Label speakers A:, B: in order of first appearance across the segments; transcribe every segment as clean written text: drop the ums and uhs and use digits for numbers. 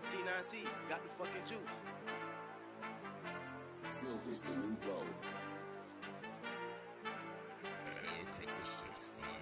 A: T9C got the fucking juice.
B: Silver's the new gold.
C: Hey, Chris, this shit fire.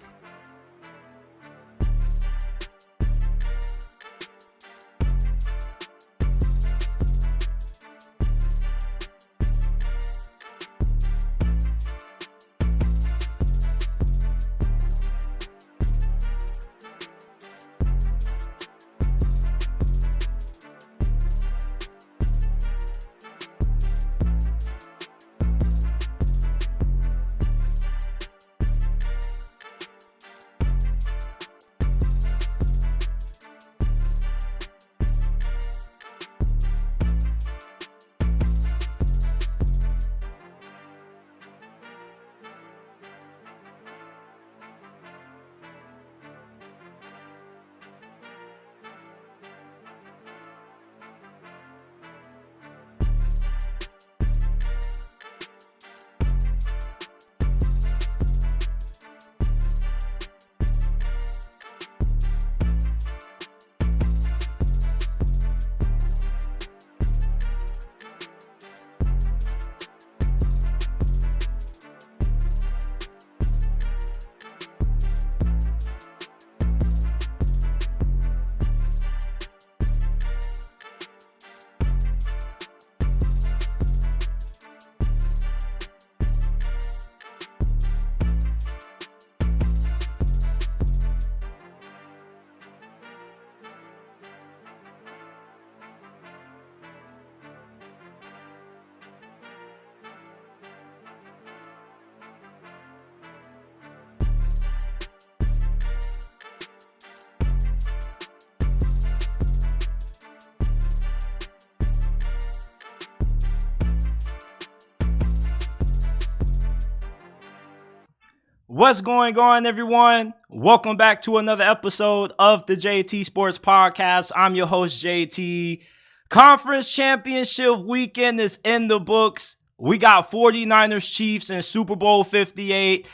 D: What's going on, everyone? Welcome back to another episode of the JT Sports Podcast. I'm your host, JT. Conference Championship weekend is in the books. We got 49ers Chiefs in Super Bowl 58.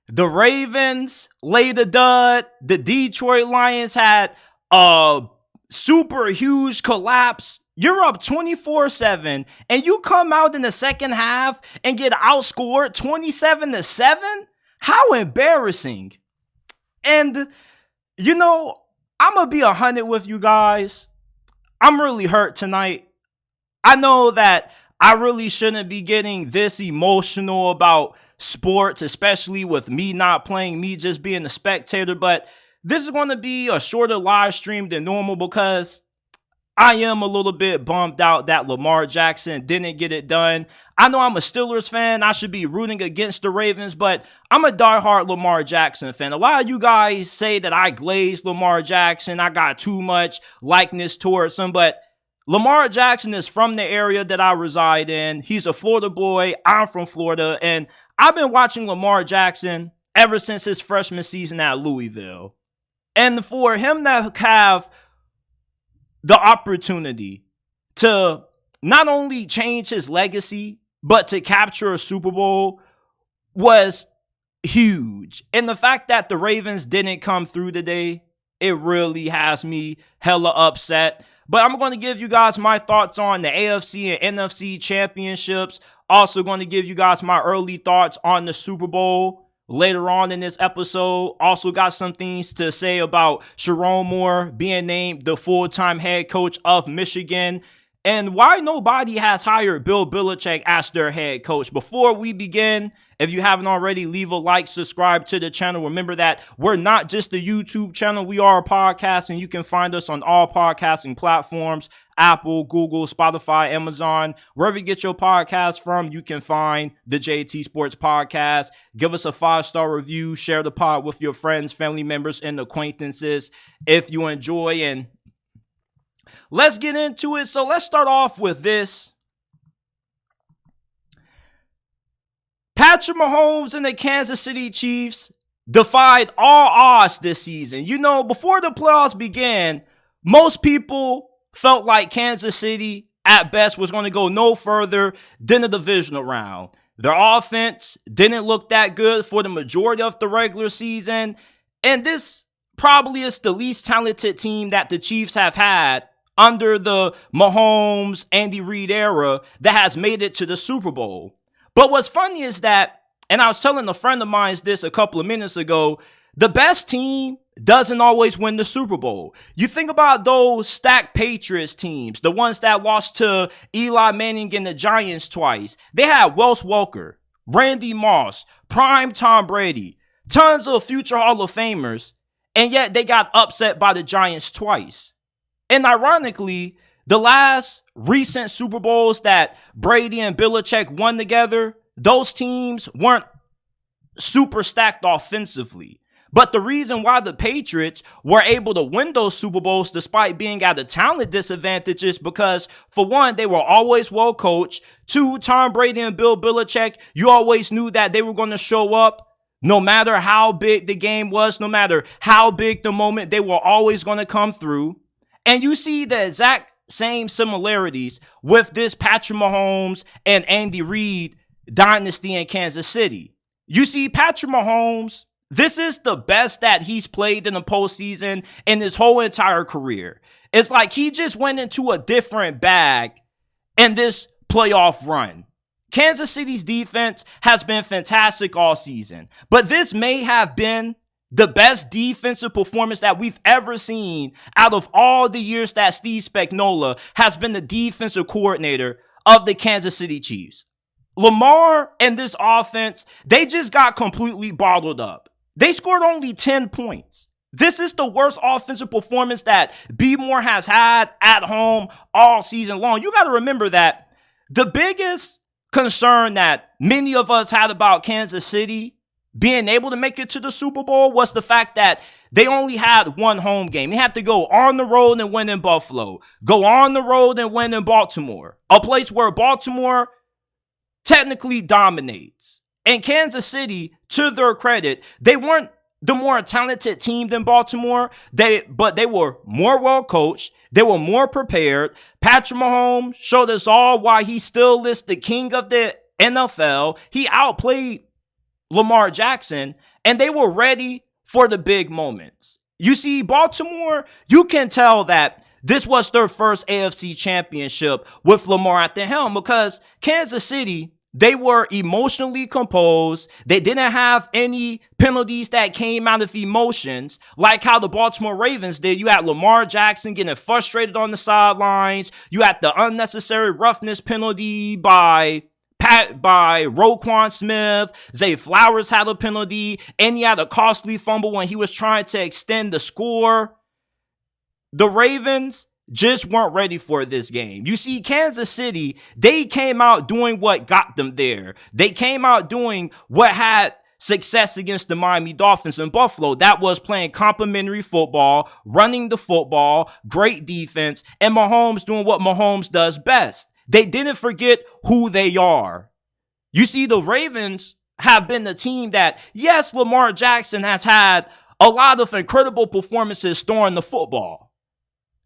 D: The Ravens laid a dud. The Detroit Lions had a super huge collapse. You're up 24-7, and you come out in the second half and get outscored 27-7? How embarrassing. And, you know, I'm going to be 100 with you guys. I'm really hurt tonight. I know that I really shouldn't be getting this emotional about sports, especially with me not playing, me just being a spectator. But this is going to be a shorter live stream than normal because I am a little bit bummed out that Lamar Jackson didn't get it done. I know I'm a Steelers fan. I should be rooting against the Ravens, but I'm a diehard Lamar Jackson fan. A lot of you guys say that I glazed Lamar Jackson. I got too much likeness towards him, but Lamar Jackson is from the area that I reside in. He's a Florida boy. I'm from Florida, and I've been watching Lamar Jackson ever since his freshman season at Louisville. And for him to have the opportunity to not only change his legacy, but to capture a Super Bowl was huge. And the fact that the Ravens didn't come through today, it really has me hella upset. But I'm going to give you guys my thoughts on the AFC and NFC Championships. Also going to give you guys my early thoughts on the Super Bowl later on in this episode. Also got some things to say about Sherrone Moore being named the full-time head coach of Michigan and why nobody has hired Bill Belichick as their head coach. Before we begin, if you haven't already, leave a like, subscribe to the channel. Remember that we're not just a YouTube channel. We are a podcast, and you can find us on all podcasting platforms: Apple, Google, Spotify, Amazon. Wherever you get your podcast from, you can find the JT Sports Podcast. Give us a 5-star review. Share the pod with your friends, family members, and acquaintances if you enjoy. And let's get into it. So let's start off with this. Patrick Mahomes and the Kansas City Chiefs defied all odds this season. You know, before the playoffs began, most people felt like Kansas City, at best, was going to go no further than the divisional round. Their offense didn't look that good for the majority of the regular season. And this probably is the least talented team that the Chiefs have had under the Mahomes, Andy Reid era that has made it to the Super Bowl. But what's funny is that, and I was telling a friend of mine this a couple of minutes ago, the best team doesn't always win the Super Bowl. You think about those stacked Patriots teams, the ones that lost to Eli Manning and the Giants twice. They had Wes Welker, Randy Moss, prime Tom Brady, tons of future Hall of Famers, and yet they got upset by the Giants twice. And ironically, the last recent Super Bowls that Brady and Belichick won together, those teams weren't super stacked offensively. But the reason why the Patriots were able to win those Super Bowls despite being at a talent disadvantage is because, for one, they were always well coached. Two, Tom Brady and Bill Belichick, you always knew that they were going to show up no matter how big the game was, no matter how big the moment, they were always going to come through. And you see the exact same similarities with this Patrick Mahomes and Andy Reid dynasty in Kansas City. You see, Patrick Mahomes, this is the best that he's played in the postseason in his whole entire career. It's like he just went into a different bag in this playoff run. Kansas City's defense has been fantastic all season, but this may have been the best defensive performance that we've ever seen out of all the years that Steve Spagnuolo has been the defensive coordinator of the Kansas City Chiefs. Lamar and this offense, they just got completely bottled up. They scored only 10 points. This is the worst offensive performance that B. Moore has had at home all season long. You got to remember that the biggest concern that many of us had about Kansas City being able to make it to the Super Bowl was the fact that they only had one home game. They had to go on the road and win in Buffalo, go on the road and win in Baltimore, a place where Baltimore technically dominates. And Kansas City, to their credit, they weren't the more talented team than Baltimore, but they were more well coached. They were more prepared. Patrick Mahomes showed us all why he still is the king of the NFL. He outplayed Lamar Jackson, and they were ready for the big moments. You see, Baltimore, you can tell that this was their first AFC Championship with Lamar at the helm, because Kansas City, they were emotionally composed. They didn't have any penalties that came out of emotions, like how the Baltimore Ravens did. You had Lamar Jackson getting frustrated on the sidelines. You had the unnecessary roughness penalty by Roquan Smith. Zay Flowers had a penalty, and he had a costly fumble when he was trying to extend the score. The Ravens just weren't ready for this game. You see, Kansas City, they came out doing what got them there. They came out doing what had success against the Miami Dolphins in Buffalo. That was playing complementary football, running the football, great defense, and Mahomes doing what Mahomes does best. They didn't forget who they are. You see, the Ravens have been the team that, yes, Lamar Jackson has had a lot of incredible performances throwing the football,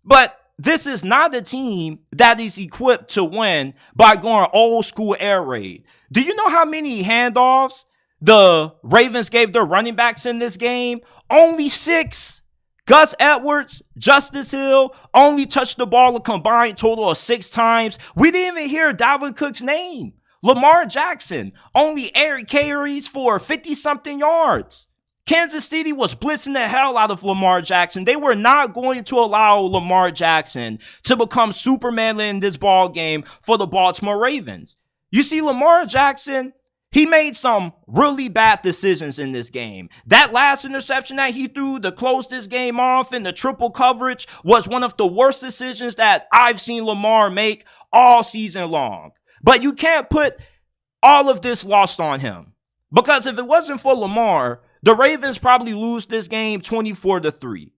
D: but this is not a team that is equipped to win by going old school air raid. Do you know how many handoffs the Ravens gave their running backs in this game? Only 6. Gus Edwards, Justice Hill only touched the ball a combined total of 6 times. We didn't even hear Dalvin Cook's name. Lamar Jackson, only 8 carries for 50-something yards. Kansas City was blitzing the hell out of Lamar Jackson. They were not going to allow Lamar Jackson to become Superman in this ball game for the Baltimore Ravens. You see, Lamar Jackson, he made some really bad decisions in this game. That last interception that he threw to close this game off in the triple coverage was one of the worst decisions that I've seen Lamar make all season long. But you can't put all of this loss on him, because if it wasn't for Lamar, the Ravens probably lose this game 24-3,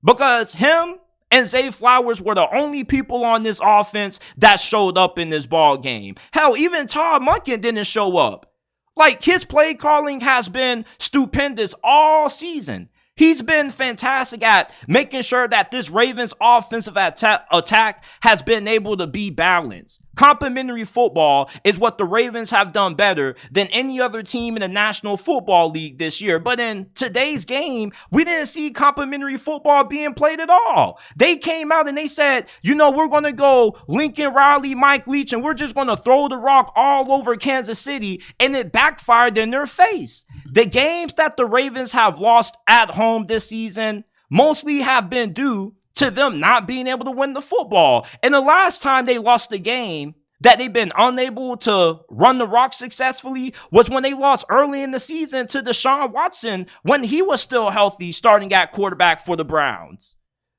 D: because him and Zay Flowers were the only people on this offense that showed up in this ball game. Hell, even Todd Monken didn't show up. Like, his play calling has been stupendous all season. He's been fantastic at making sure that this Ravens offensive attack has been able to be balanced. Complimentary football is what the Ravens have done better than any other team in the National Football League this year. But in today's game, we didn't see complimentary football being played at all. They came out and they said, we're going to go Lincoln Riley, Mike Leach, and we're just going to throw the rock all over Kansas City, and it backfired in their face. The games that the Ravens have lost at home this season mostly have been due to them not being able to win the football. And the last time they lost the game that they've been unable to run the rock successfully was when they lost early in the season to Deshaun Watson when he was still healthy, starting at quarterback for the Browns.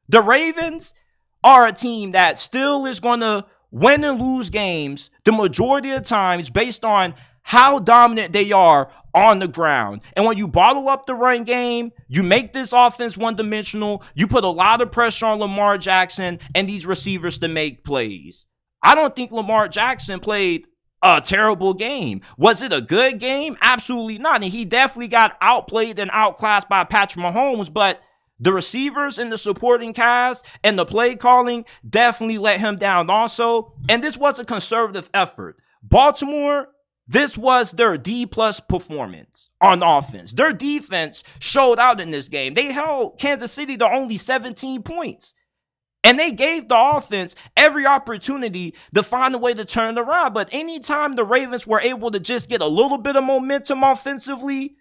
D: The Ravens are a team that still is going to win and lose games the majority of the times based on how dominant they are on the ground. And when you bottle up the run game, you make this offense one-dimensional, you put a lot of pressure on Lamar Jackson and these receivers to make plays. I don't think Lamar Jackson played a terrible game. Was it a good game? Absolutely not. And he definitely got outplayed and outclassed by Patrick Mahomes, but the receivers and the supporting cast and the play calling definitely let him down also. And this was a conservative effort. Baltimore, this was their D-plus performance on offense. Their defense showed out in this game. They held Kansas City to only 17 points. And they gave the offense every opportunity to find a way to turn it around. But anytime the Ravens were able to just get a little bit of momentum offensively,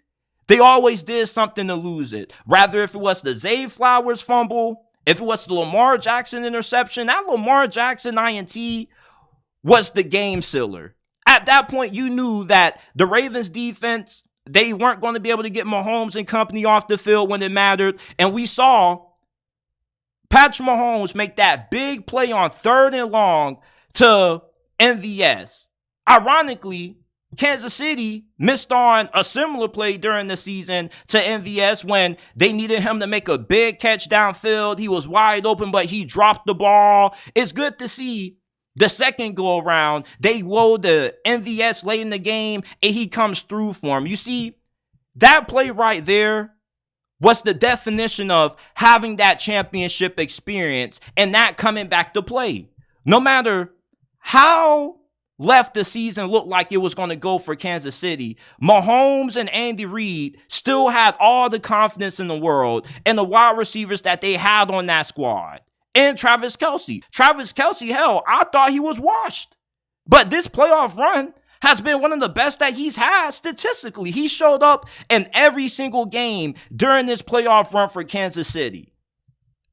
D: they always did something to lose it. Rather, if it was the Zay Flowers fumble, if it was the Lamar Jackson interception, that Lamar Jackson INT was the game sealer. At that point, you knew that the Ravens defense, they weren't going to be able to get Mahomes and company off the field when it mattered. And we saw Patrick Mahomes make that big play on 3rd and long to MVS. Ironically, Kansas City missed on a similar play during the season to MVS when they needed him to make a big catch downfield. He was wide open, but he dropped the ball. It's good to see the second go around, they load the MVS late in the game, and he comes through for him. You see, that play right there was the definition of having that championship experience and that coming back to play. No matter how left the season looked like it was going to go for Kansas City, Mahomes and Andy Reid still had all the confidence in the world and the wide receivers that they had on that squad. And Travis Kelce. Hell, I thought he was washed. But this playoff run has been one of the best that he's had statistically. He showed up in every single game during this playoff run for Kansas City.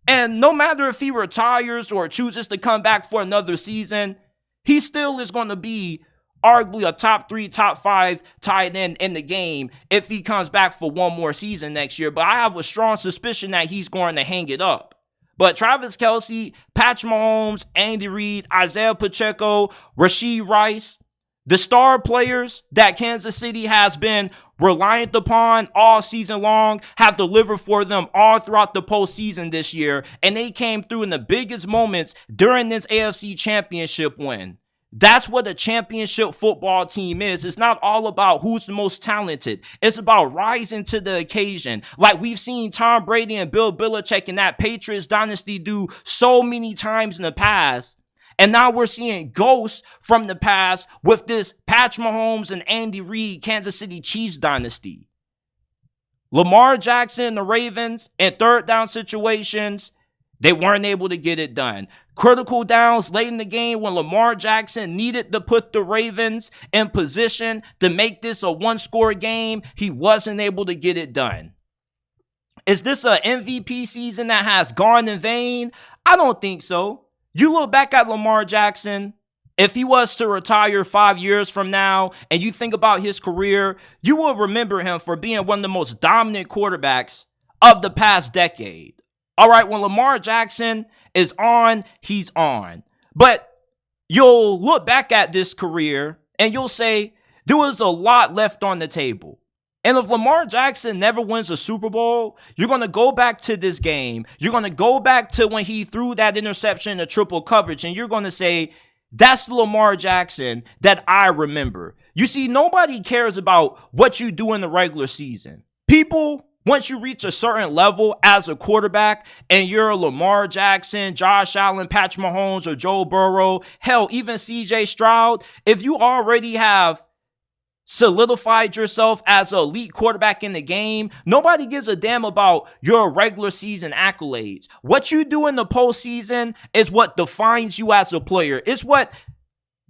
D: And no matter if he retires or chooses to come back for another season, he still is going to be arguably a top 3, top 5 tight end in the game if he comes back for one more season next year. But I have a strong suspicion that he's going to hang it up. But Travis Kelce, Patrick Mahomes, Andy Reid, Isaiah Pacheco, Rashee Rice, the star players that Kansas City has been reliant upon all season long, have delivered for them all throughout the postseason this year. And they came through in the biggest moments during this AFC Championship win. That's what a championship football team is. It's not all about who's the most talented. It's about rising to the occasion. Like we've seen Tom Brady and Bill Belichick in that Patriots dynasty do so many times in the past. And now we're seeing ghosts from the past with this Patrick Mahomes and Andy Reid Kansas City Chiefs dynasty. Lamar Jackson, the Ravens, in third down situations, they weren't able to get it done. Critical downs late in the game when Lamar Jackson needed to put the Ravens in position to make this a one-score game, he wasn't able to get it done. Is this an MVP season that has gone in vain? I don't think so. You look back at Lamar Jackson, if he was to retire 5 years from now and you think about his career, you will remember him for being one of the most dominant quarterbacks of the past decade. All right, when Lamar Jackson is on, he's on. But you'll look back at this career and you'll say there was a lot left on the table. And if Lamar Jackson never wins a Super Bowl, you're going to go back to this game. You're going to go back to when he threw that interception in triple coverage, and you're going to say, that's the Lamar Jackson that I remember. You see, nobody cares about what you do in the regular season. People Once you reach a certain level as a quarterback and you're Lamar Jackson, Josh Allen, Patrick Mahomes, or Joe Burrow, hell, even CJ Stroud, if you already have solidified yourself as an elite quarterback in the game, nobody gives a damn about your regular season accolades. What you do in the postseason is what defines you as a player. It's what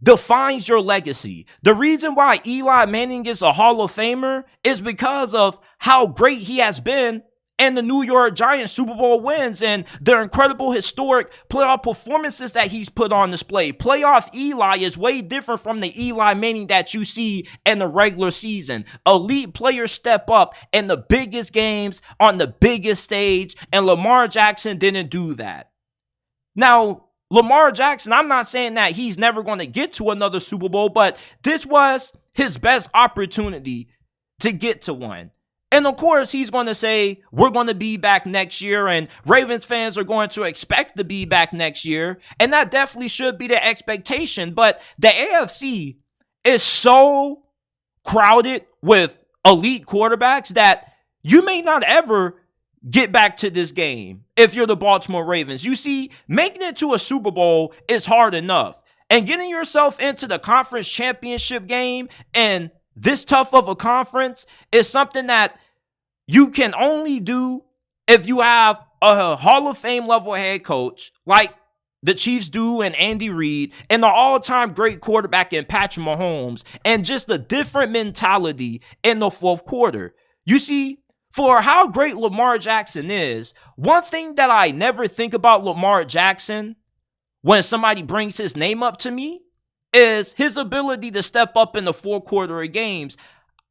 D: defines your legacy. The reason why Eli Manning is a Hall of Famer is because of how great he has been and the New York Giants Super Bowl wins and the incredible historic playoff performances that he's put on display. Playoff Eli is way different from the Eli Manning that you see in the regular season. Elite players step up in the biggest games on the biggest stage, and Lamar Jackson didn't do that. Now, Lamar Jackson, I'm not saying that he's never going to get to another Super Bowl, but this was his best opportunity to get to one. And of course, he's going to say, we're going to be back next year, and Ravens fans are going to expect to be back next year. And that definitely should be the expectation. But the AFC is so crowded with elite quarterbacks that you may not ever get back to this game if you're the Baltimore Ravens. You see, making it to a Super Bowl is hard enough. And getting yourself into the conference championship game and this tough of a conference is something that you can only do if you have a Hall of Fame level head coach like the Chiefs do and Andy Reid, and the all-time great quarterback in Patrick Mahomes, and just a different mentality in the fourth quarter. You see, for how great Lamar Jackson is, one thing that I never think about Lamar Jackson when somebody brings his name up to me is his ability to step up in the fourth quarter of games.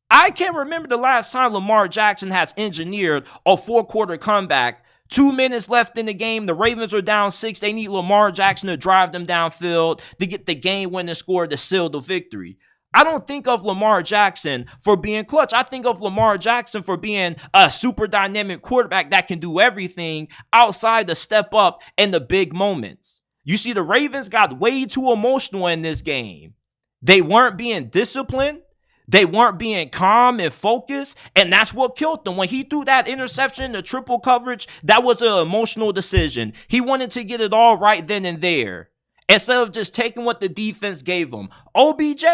D: I can't remember the last time Lamar Jackson has engineered a fourth quarter comeback. 2 minutes left in the game. The Ravens are down 6. They need Lamar Jackson to drive them downfield to get the game-winning score to seal the victory. I don't think of Lamar Jackson for being clutch. I think of Lamar Jackson for being a super dynamic quarterback that can do everything outside the step up in the big moments. You see, the Ravens got way too emotional in this game. They weren't being disciplined. They weren't being calm and focused, and that's what killed them. When he threw that interception, the triple coverage, that was an emotional decision. He wanted to get it all right then and there, instead of just taking what the defense gave him. OBJ,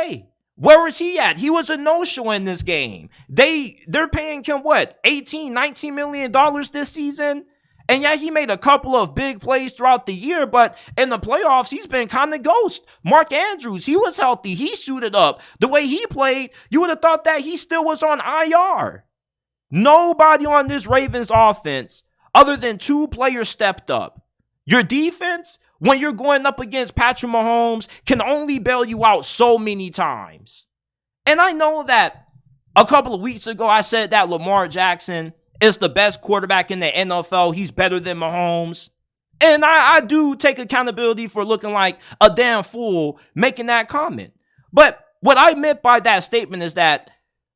D: where was he at? He was a no-show in this game. They're paying him, what, $18, $19 million this season? And yeah, he made a couple of big plays throughout the year, but in the playoffs, he's been kind of ghost. Mark Andrews, he was healthy. He suited up. The way he played, you would have thought that he still was on IR. Nobody on this Ravens offense, other than 2 players, stepped up. Your defense, when you're going up against Patrick Mahomes, can only bail you out so many times. And I know that a couple of weeks ago, I said that Lamar Jackson is the best quarterback in the NFL. He's better than Mahomes. And I do take accountability for looking like a damn fool making that comment. But what I meant by that statement is that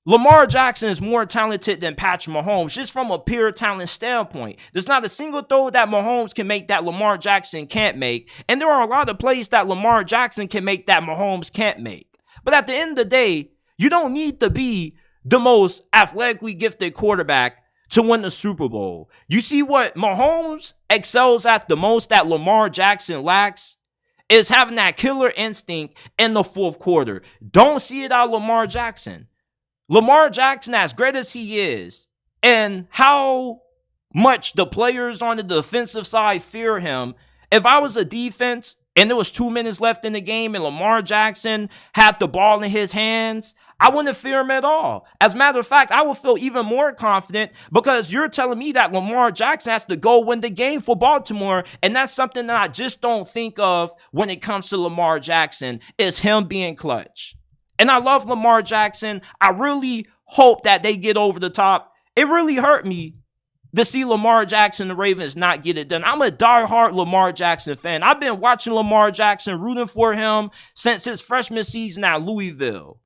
D: Lamar Jackson is more talented than Patrick Mahomes, just from a pure talent standpoint. There's not a single throw that Mahomes can make that Lamar Jackson can't make. And there are a lot of plays that Lamar Jackson can make that Mahomes can't make. But at the end of the day, you don't need to be the most athletically gifted quarterback to win the Super Bowl. You see, what Mahomes excels at the most that Lamar Jackson lacks is having that killer instinct in the fourth quarter. Don't see it out of Lamar Jackson. Lamar Jackson, as great as he is, and how much the players on the defensive side fear him, if I was a defense and there was 2 minutes left in the game and Lamar Jackson had the ball in his hands, I wouldn't fear him at all. As a matter of fact, I would feel even more confident because you're telling me that Lamar Jackson has to go win the game for Baltimore, and that's something that I just don't think of when it comes to Lamar Jackson, is him being clutch. And I love Lamar Jackson. I really hope that they get over the top. It really hurt me to see Lamar Jackson, the Ravens, not get it done. I'm a diehard Lamar Jackson fan. I've been watching Lamar Jackson, rooting for him since his freshman season at Louisville.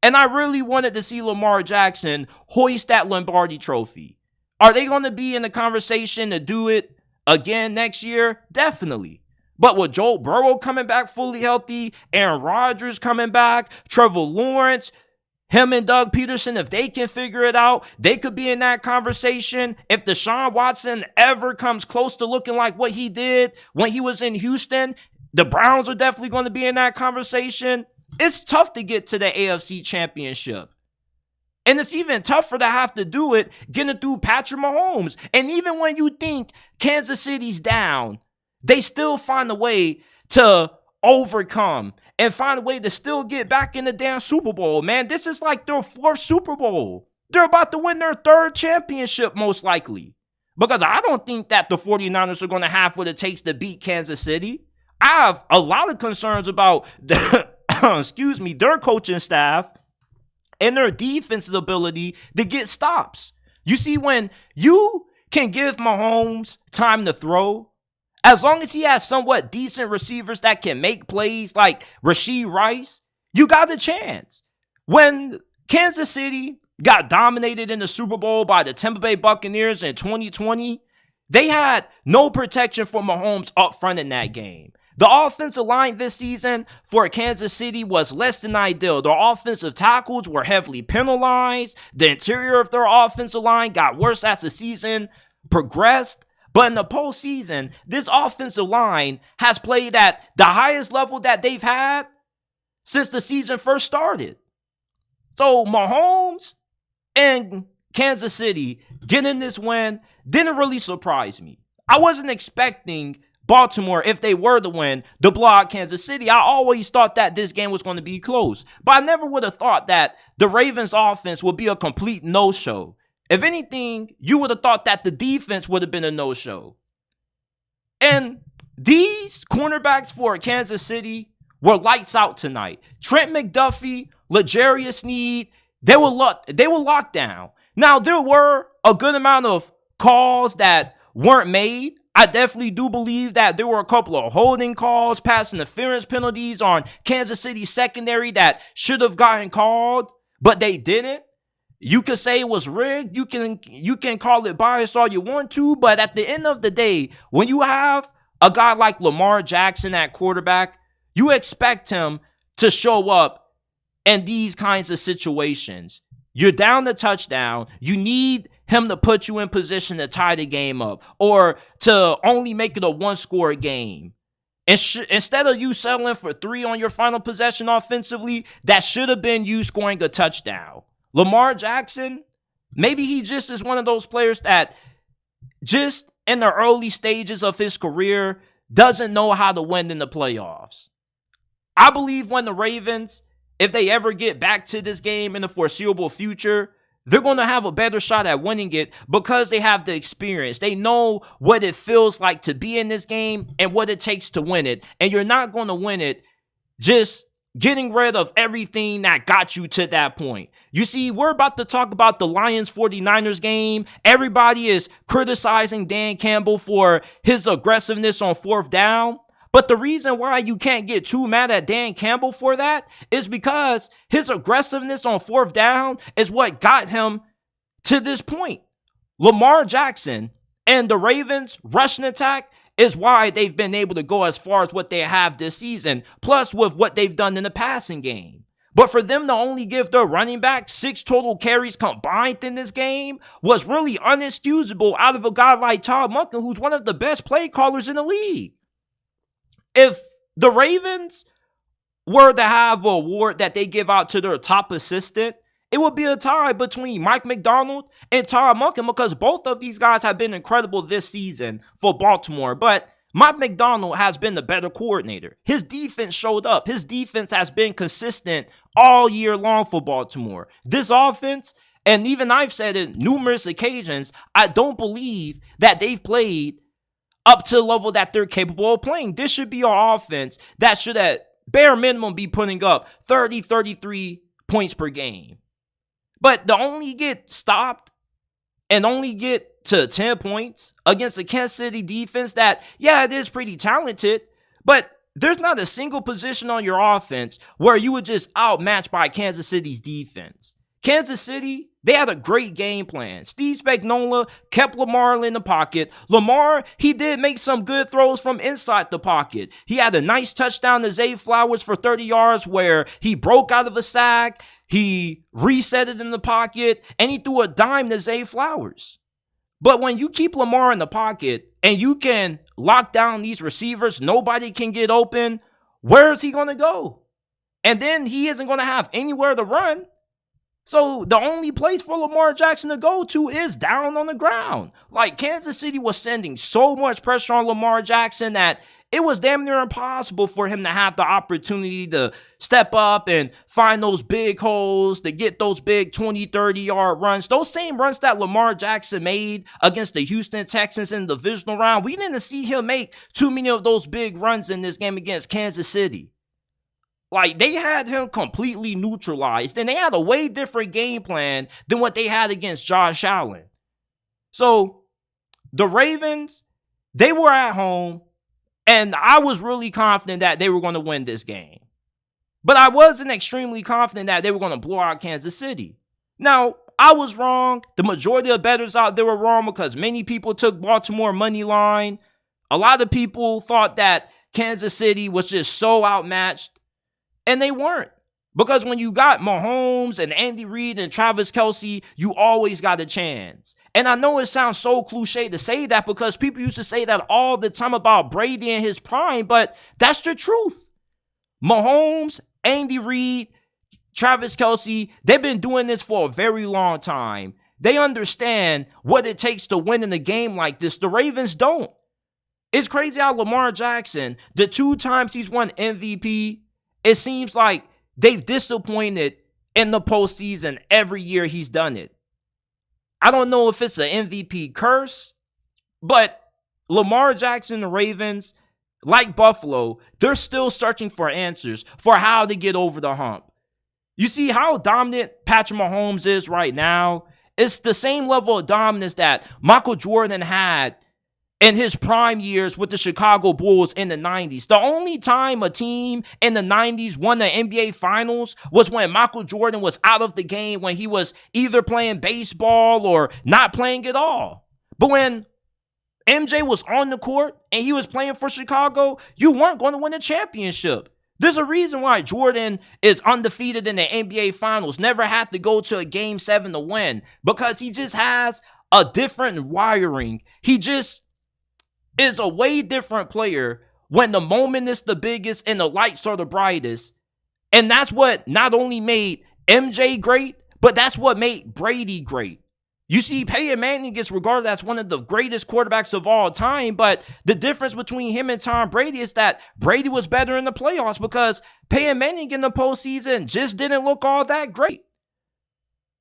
D: And I really wanted to see Lamar Jackson hoist that Lombardi trophy. Are they going to be in the conversation to do it again next year? Definitely. But with Joe Burrow coming back fully healthy, Aaron Rodgers coming back, Trevor Lawrence, him and Doug Peterson, if they can figure it out, they could be in that conversation. If Deshaun Watson ever comes close to looking like what he did when he was in Houston, the Browns are definitely going to be in that conversation. It's tough to get to the AFC Championship. And it's even tougher to have to do it getting through Patrick Mahomes. And even when you think Kansas City's down, they still find a way to overcome and find a way to still get back in the damn Super Bowl, man. This is like their 4th Super Bowl. They're about to win their 3rd championship, most likely. Because I don't think that the 49ers are going to have what it takes to beat Kansas City. I have a lot of concerns about their coaching staff and their defensive ability to get stops. You see, when you can give Mahomes time to throw, as long as he has somewhat decent receivers that can make plays like Rashee Rice, you got a chance. When Kansas City got dominated in the Super Bowl by the Tampa Bay Buccaneers in 2020, they had no protection for Mahomes up front in that game. The offensive line this season for Kansas City was less than ideal. Their offensive tackles were heavily penalized. The interior of their offensive line got worse as the season progressed. But in the postseason, this offensive line has played at the highest level that they've had since the season first started. So Mahomes and Kansas City getting this win didn't really surprise me. I wasn't expecting Baltimore, if they were to win, to blow out Kansas City. I always thought that this game was going to be close. But I never would have thought that the Ravens offense would be a complete no-show. If anything, you would have thought that the defense would have been a no-show. And these cornerbacks for Kansas City were lights out tonight. Trent McDuffie, L'Jarius Sneed, they were locked down. Now, there were a good amount of calls that weren't made. I definitely do believe that there were a couple of holding calls, pass interference penalties on Kansas City secondary that should have gotten called, but they didn't. You could say it was rigged. You can call it bias all you want to, but at the end of the day, when you have a guy like Lamar Jackson at quarterback, you expect him to show up in these kinds of situations. You're down the touchdown. You need him to put you in position to tie the game up or to only make it a one-score game. Instead of you settling for 3 on your final possession offensively, that should have been you scoring a touchdown. Lamar Jackson, maybe he just is one of those players that just in the early stages of his career doesn't know how to win in the playoffs. I believe when the Ravens, if they ever get back to this game in the foreseeable future, they're going to have a better shot at winning it because they have the experience. They know what it feels like to be in this game and what it takes to win it. And you're not going to win it just getting rid of everything that got you to that point. You see, we're about to talk about the Lions-49ers game. Everybody is criticizing Dan Campbell for his aggressiveness on 4th down. But the reason why you can't get too mad at Dan Campbell for that is because his aggressiveness on 4th down is what got him to this point. Lamar Jackson and the Ravens' rushing attack is why they've been able to go as far as what they have this season, plus with what they've done in the passing game. But for them to only give their running back 6 total carries combined in this game was really unexcusable out of a guy like Todd Monken, who's one of the best play callers in the league. If the Ravens were to have an award that they give out to their top assistant, it would be a tie between Mike McDonald and Todd Monken because both of these guys have been incredible this season for Baltimore. But Mike McDonald has been the better coordinator. His defense showed up. His defense has been consistent all year long for Baltimore. This offense, and even I've said it numerous occasions, I don't believe that they've played up to the level that they're capable of playing. This should be our offense that should at bare minimum be putting up 30, 33 points per game. But to only get stopped and only get to 10 points against the Kansas City defense that, yeah, it is pretty talented, but there's not a single position on your offense where you would just outmatch by Kansas City's defense. Kansas City They had a great game plan. Steve Spagnuolo kept Lamar in the pocket. Lamar, he did make some good throws from inside the pocket. He had a nice touchdown to Zay Flowers for 30 yards where he broke out of a sack, he reset it in the pocket, and he threw a dime to Zay Flowers. But when you keep Lamar in the pocket and you can lock down these receivers, nobody can get open, where is he going to go? And then he isn't going to have anywhere to run. So the only place for Lamar Jackson to go to is down on the ground. Like, Kansas City was sending so much pressure on Lamar Jackson that it was damn near impossible for him to have the opportunity to step up and find those big holes, to get those big 20, 30-yard runs. Those same runs that Lamar Jackson made against the Houston Texans in the divisional round, we didn't see him make too many of those big runs in this game against Kansas City. Like, they had him completely neutralized, and they had a way different game plan than what they had against Josh Allen. So, the Ravens, they were at home, and I was really confident that they were going to win this game. But I wasn't extremely confident that they were going to blow out Kansas City. Now, I was wrong. The majority of bettors out there were wrong because many people took Baltimore money line. A lot of people thought that Kansas City was just so outmatched. And they weren't. Because when you got Mahomes and Andy Reid and Travis Kelce, you always got a chance. And I know it sounds so cliche to say that because people used to say that all the time about Brady in his prime, but that's the truth. Mahomes, Andy Reid, Travis Kelce, they've been doing this for a very long time. They understand what it takes to win in a game like this. The Ravens don't. It's crazy how Lamar Jackson, the 2 times he's won MVP, it seems like they've disappointed in the postseason every year he's done it. I don't know if it's an MVP curse, but Lamar Jackson and the Ravens, like Buffalo, they're still searching for answers for how to get over the hump. You see how dominant Patrick Mahomes is right now? It's the same level of dominance that Michael Jordan had in his prime years with the Chicago Bulls in the 90s. The only time a team in the 90s won the NBA Finals was when Michael Jordan was out of the game, when he was either playing baseball or not playing at all. But when MJ was on the court and he was playing for Chicago, you weren't going to win a championship. There's a reason why Jordan is undefeated in the NBA Finals, never had to go to a Game 7 to win, because he just has a different wiring. He just is a way different player when the moment is the biggest and the lights are the brightest. And that's what not only made MJ great, but that's what made Brady great. You see, Peyton Manning gets regarded as one of the greatest quarterbacks of all time, but the difference between him and Tom Brady is that Brady was better in the playoffs because Peyton Manning in the postseason just didn't look all that great.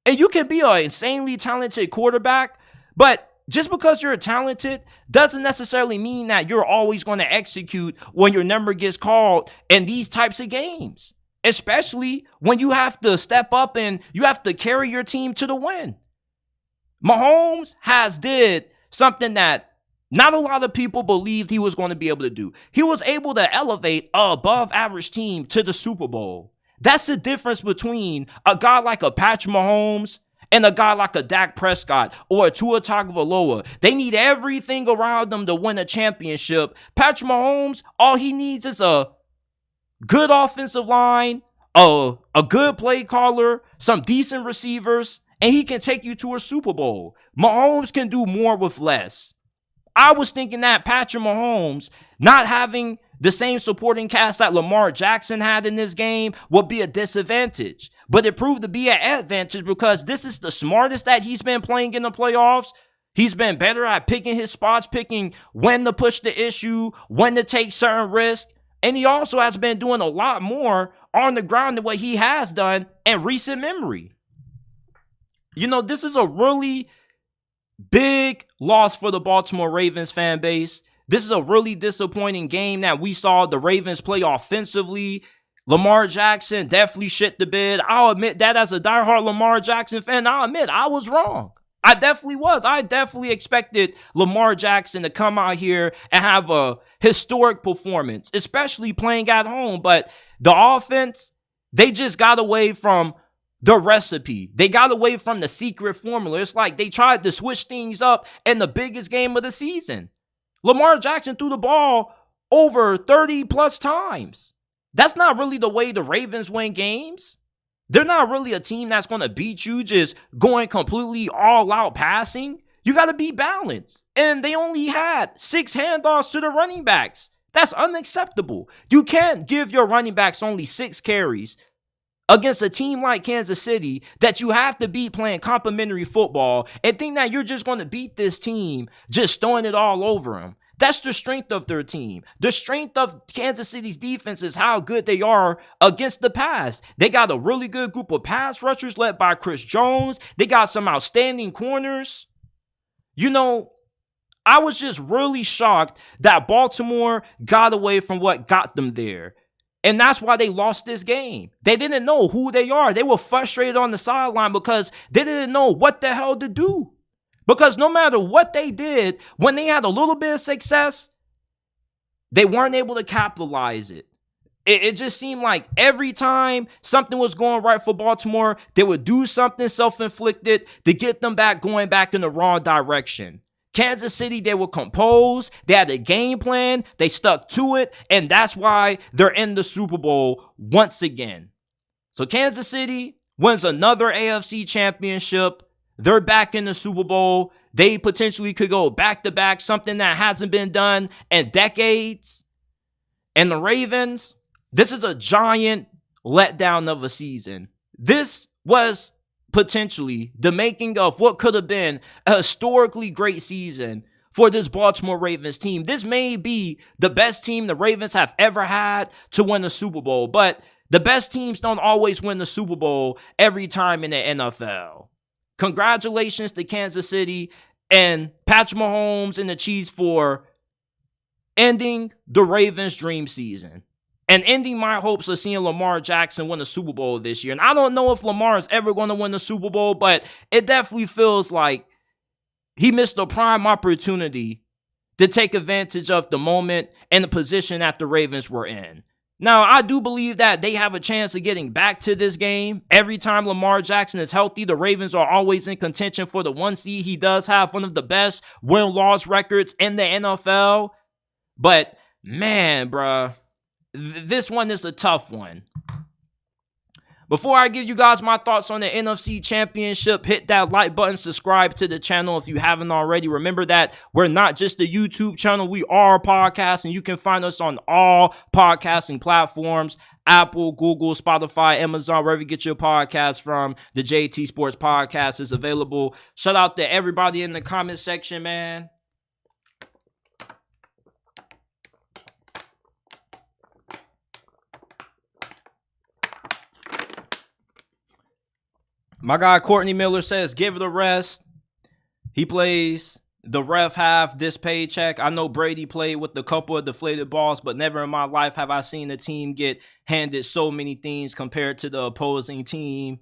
D: And you can be an insanely talented quarterback, but just because you're talented doesn't necessarily mean that you're always going to execute when your number gets called in these types of games, especially when you have to step up and you have to carry your team to the win. Mahomes has did something that not a lot of people believed he was going to be able to do. He was able to elevate an above average team to the Super Bowl. That's the difference between a guy like a Patrick Mahomes and a guy like a Dak Prescott or a Tua Tagovailoa. They need everything around them to win a championship. Patrick Mahomes, all he needs is a good offensive line, a good play caller, some decent receivers, and he can take you to a Super Bowl. Mahomes can do more with less. I was thinking that Patrick Mahomes not having the same supporting cast that Lamar Jackson had in this game would be a disadvantage. But it proved to be an advantage because this is the smartest that he's been playing in the playoffs. He's been better at picking his spots, picking when to push the issue, when to take certain risks. And he also has been doing a lot more on the ground than what he has done in recent memory. You know, this is a really big loss for the Baltimore Ravens fan base. This is a really disappointing game that we saw the Ravens play offensively. Lamar Jackson definitely shit the bed. I'll admit that as a diehard Lamar Jackson fan, I'll admit I was wrong. I definitely was. I definitely expected Lamar Jackson to come out here and have a historic performance, especially playing at home. But the offense, they just got away from the recipe. They got away from the secret formula. It's like they tried to switch things up in the biggest game of the season. Lamar Jackson threw the ball over 30 plus times. That's not really the way the Ravens win games. They're not really a team that's going to beat you just going completely all out passing. You got to be balanced. And they only had 6 handoffs to the running backs. That's unacceptable. You can't give your running backs only 6 carries against a team like Kansas City that you have to beat playing complimentary football and think that you're just going to beat this team just throwing it all over them. That's the strength of their team. The strength of Kansas City's defense is how good they are against the pass. They got a really good group of pass rushers led by Chris Jones. They got some outstanding corners. I was just really shocked that Baltimore got away from what got them there. And that's why they lost this game. They didn't know who they are. They were frustrated on the sideline because they didn't know what the hell to do. Because no matter what they did, when they had a little bit of success, they weren't able to capitalize it. It just seemed like every time something was going right for Baltimore, they would do something self-inflicted to get them going back in the wrong direction. Kansas City, they were composed. They had a game plan. They stuck to it. And that's why they're in the Super Bowl once again. So Kansas City wins another AFC Championship. They're back in the Super Bowl. They potentially could go back-to-back, something that hasn't been done in decades. And the Ravens, this is a giant letdown of a season. This was potentially the making of what could have been a historically great season for this Baltimore Ravens team. This may be the best team the Ravens have ever had to win the Super Bowl, but the best teams don't always win the Super Bowl every time in the NFL. Congratulations to Kansas City and Patrick Mahomes and the Chiefs for ending the Ravens' dream season and ending my hopes of seeing Lamar Jackson win the Super Bowl this year. And I don't know if Lamar is ever going to win the Super Bowl, but it definitely feels like he missed a prime opportunity to take advantage of the moment and the position that the Ravens were in. Now, I do believe that they have a chance of getting back to this game. Every time Lamar Jackson is healthy, the Ravens are always in contention for the 1 seed. He does have one of the best win-loss records in the NFL. But, man, bruh, this one is a tough one. Before I give you guys my thoughts on the NFC Championship, hit that like button, subscribe to the channel if you haven't already. Remember that we're not just a YouTube channel, we are a podcast, and you can find us on all podcasting platforms, Apple, Google, Spotify, Amazon, wherever you get your podcasts from. The JT Sports Podcast is available. Shout out to everybody in the comment section, man. My guy Courtney Miller says, give it a rest. He plays the ref half this paycheck. I know Brady played with a couple of deflated balls, but never in my life have I seen a team get handed so many things compared to the opposing team.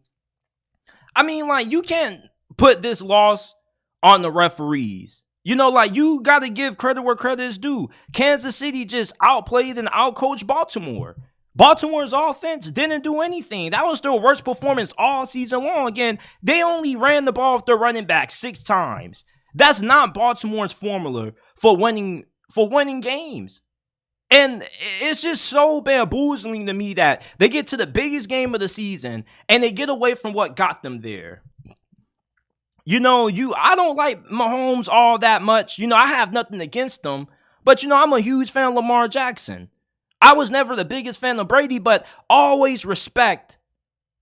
D: I mean, like, you can't put this loss on the referees. You got to give credit where credit is due. Kansas City just outplayed and outcoached Baltimore. Baltimore's offense didn't do anything. That was their worst performance all season long. Again, they only ran the ball with their running back 6 times. That's not Baltimore's formula for winning games. And it's just so bamboozling to me that they get to the biggest game of the season and they get away from what got them there. I don't like Mahomes all that much. I have nothing against him. But, I'm a huge fan of Lamar Jackson. I was never the biggest fan of Brady, but always respect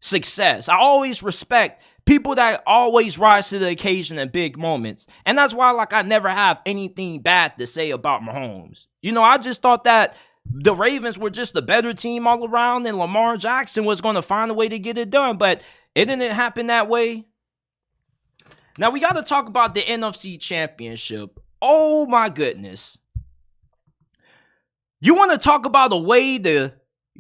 D: success. I always respect people that always rise to the occasion in big moments. And that's why, I never have anything bad to say about Mahomes. I just thought that the Ravens were just a better team all around and Lamar Jackson was going to find a way to get it done. But it didn't happen that way. Now, we got to talk about the NFC Championship. Oh, my goodness. You want to talk about a way to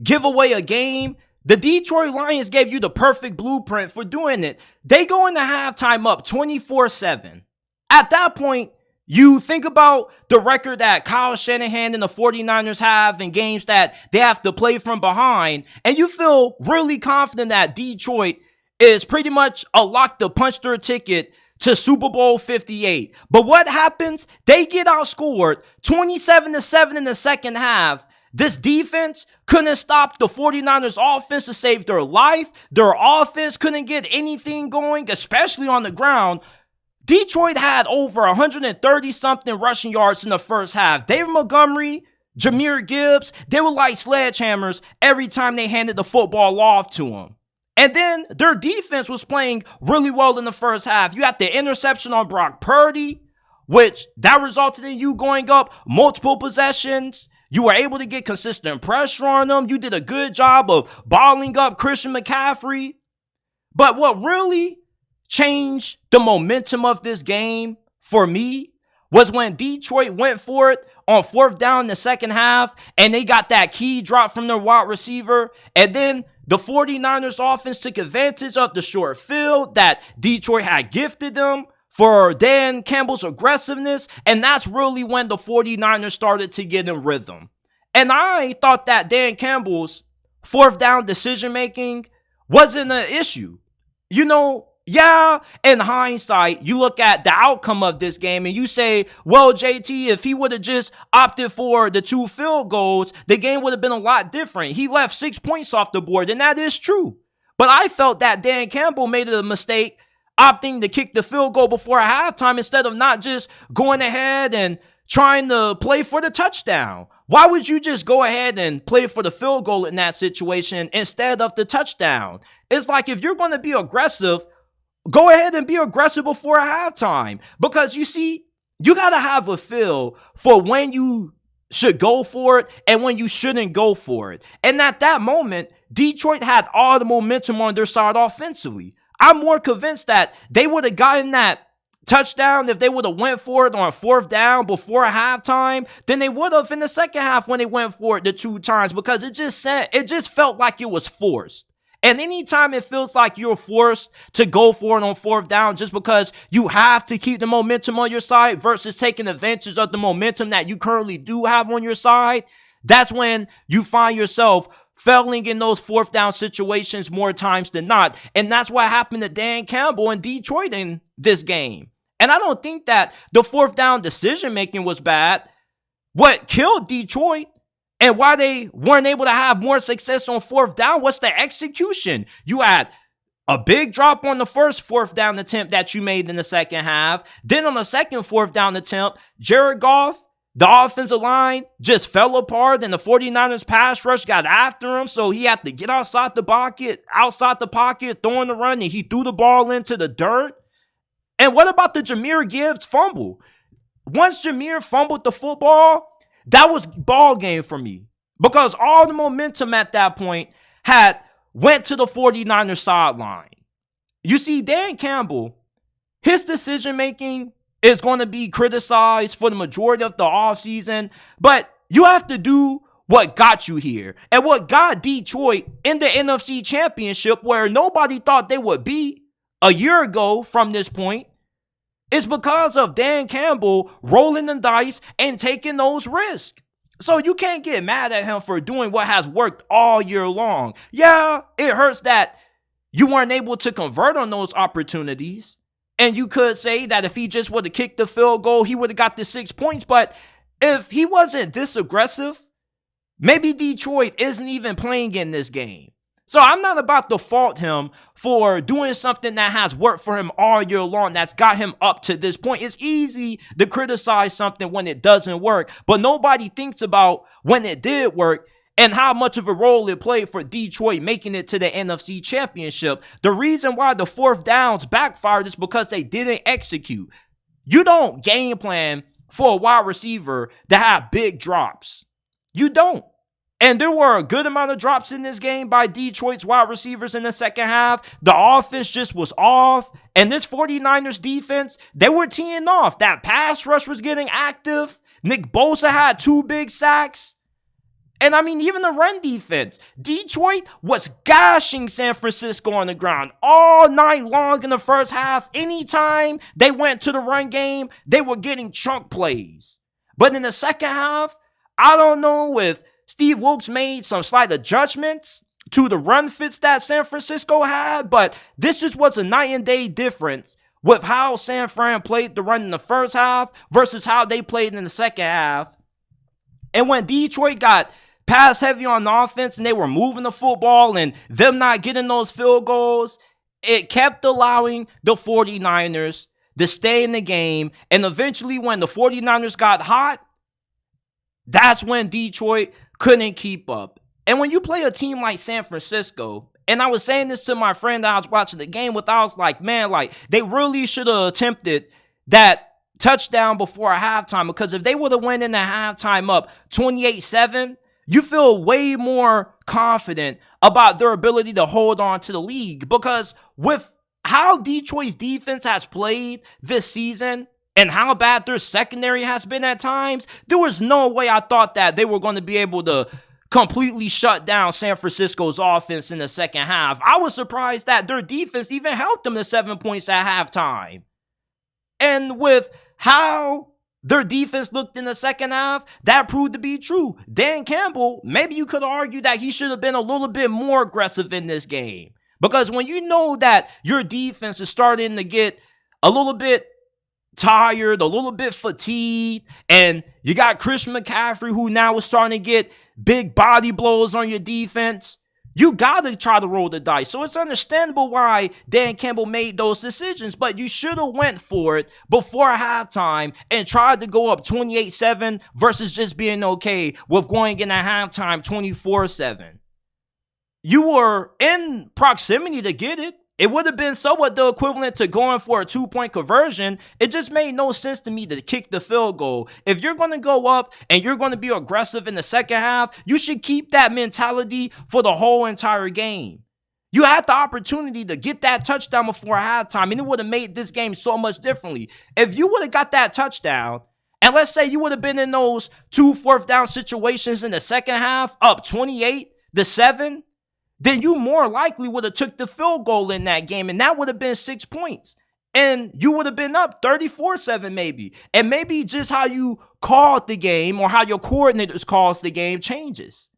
D: give away a game? The Detroit Lions gave you the perfect blueprint for doing it. They go into halftime up 24-7. At that point, you think about the record that Kyle Shanahan and the 49ers have in games that they have to play from behind, and you feel really confident that Detroit is pretty much a lock to punch their ticket to Super Bowl 58. But what happens? They get outscored 27-7 in the second half. This defense couldn't stop the 49ers offense to save their life. Their offense couldn't get anything going, especially on the ground. Detroit had over 130-something rushing yards in the first half. David Montgomery, Jahmyr Gibbs, they were like sledgehammers every time they handed the football off to them. And then their defense was playing really well in the first half. You had the interception on Brock Purdy, which that resulted in you going up multiple possessions. You were able to get consistent pressure on them. You did a good job of balling up Christian McCaffrey. But what really changed the momentum of this game for me was when Detroit went for it on fourth down in the second half, and they got that key drop from their wide receiver, and then the 49ers offense took advantage of the short field that Detroit had gifted them for Dan Campbell's aggressiveness, and that's really when the 49ers started to get in rhythm. And I thought that Dan Campbell's fourth down decision-making wasn't an issue. You know, yeah, in hindsight, you look at the outcome of this game and you say, well, JT, if he would have just opted for the 2 field goals, the game would have been a lot different. He left 6 points off the board, and that is true. But I felt that Dan Campbell made a mistake opting to kick the field goal before halftime instead of not just going ahead and trying to play for the touchdown. Why would you just go ahead and play for the field goal in that situation instead of the touchdown? It's like, if you're going to be aggressive, go ahead and be aggressive before halftime, because you see, you got to have a feel for when you should go for it and when you shouldn't go for it. And at that moment, Detroit had all the momentum on their side offensively. I'm more convinced that they would have gotten that touchdown if they would have went for it on fourth down before halftime than they would have in the second half when they went for it the 2 times, because it just felt like it was forced. And anytime it feels like you're forced to go for it on fourth down just because you have to keep the momentum on your side versus taking advantage of the momentum that you currently do have on your side, that's when you find yourself failing in those fourth down situations more times than not. And that's what happened to Dan Campbell and Detroit in this game. And I don't think that the fourth down decision-making was bad. What killed Detroit and why they weren't able to have more success on fourth down was the execution. You had a big drop on the first fourth down attempt that you made in the second half. Then on the second fourth down attempt, Jared Goff, the offensive line just fell apart, and the 49ers pass rush got after him, so he had to get outside the pocket, throwing the run, and he threw the ball into the dirt. And what about the Jahmyr Gibbs fumble? Once Jahmyr fumbled the football, that was ball game for me, because all the momentum at that point had went to the 49ers sideline. You see, Dan Campbell, his decision-making is going to be criticized for the majority of the offseason, but you have to do what got you here. And what got Detroit in the NFC Championship, where nobody thought they would be a year ago from this point, is because of Dan Campbell rolling the dice and taking those risks. So you can't get mad at him for doing what has worked all year long. Yeah, it hurts that you weren't able to convert on those opportunities. And you could say that if he just would have kicked the field goal, he would have got the 6 points. But if he wasn't this aggressive, maybe Detroit isn't even playing in this game. So I'm not about to fault him for doing something that has worked for him all year long, that's got him up to this point. It's easy to criticize something when it doesn't work, but nobody thinks about when it did work and how much of a role it played for Detroit making it to the NFC Championship. The reason why the fourth downs backfired is because they didn't execute. You don't game plan for a wide receiver to have big drops. You don't. And there were a good amount of drops in this game by Detroit's wide receivers in the second half. The offense just was off. And this 49ers defense, they were teeing off. That pass rush was getting active. Nick Bosa had 2 big sacks. And I mean, even the run defense. Detroit was gashing San Francisco on the ground all night long in the first half. Anytime they went to the run game, they were getting chunk plays. But in the second half, I don't know if Steve Wilkes made some slight adjustments to the run fits that San Francisco had, but this just was a night and day difference with how San Fran played the run in the first half versus how they played in the second half. And when Detroit got pass heavy on the offense and they were moving the football and them not getting those field goals, it kept allowing the 49ers to stay in the game. And eventually when the 49ers got hot, that's when Detroit couldn't keep up. And when you play a team like San Francisco, and I was saying this to my friend that I was watching the game with, I was like, man, like they really should have attempted that touchdown before halftime, because if they would have went into halftime up 28-7, you feel way more confident about their ability to hold on to the league. Because with how Detroit's defense has played this season and how bad their secondary has been at times, there was no way I thought that they were going to be able to completely shut down San Francisco's offense in the second half. I was surprised that their defense even held them to 7 points at halftime. And with how their defense looked in the second half, that proved to be true. Dan Campbell, maybe you could argue that he should have been a little bit more aggressive in this game. Because when you know that your defense is starting to get a little bit tired, a little bit fatigued, and you got Christian McCaffrey who now is starting to get big body blows on your defense, you got to try to roll the dice. So it's understandable why Dan Campbell made those decisions, but you should have went for it before halftime and tried to go up 28-7 versus just being okay with going in at halftime 24-7. You were in proximity to get it. It would have been somewhat the equivalent to going for a 2-point conversion. It just made no sense to me to kick the field goal. If you're going to go up and you're going to be aggressive in the second half, you should keep that mentality for the whole entire game. You had the opportunity to get that touchdown before halftime, and it would have made this game so much differently. If you would have got that touchdown, and let's say you would have been in those 2 fourth-down situations in the second half, up 28-7, then you more likely would have took the field goal in that game, and that would have been 6 points. And you would have been up 34-7 maybe. And maybe just how you called the game or how your coordinators calls the game changes.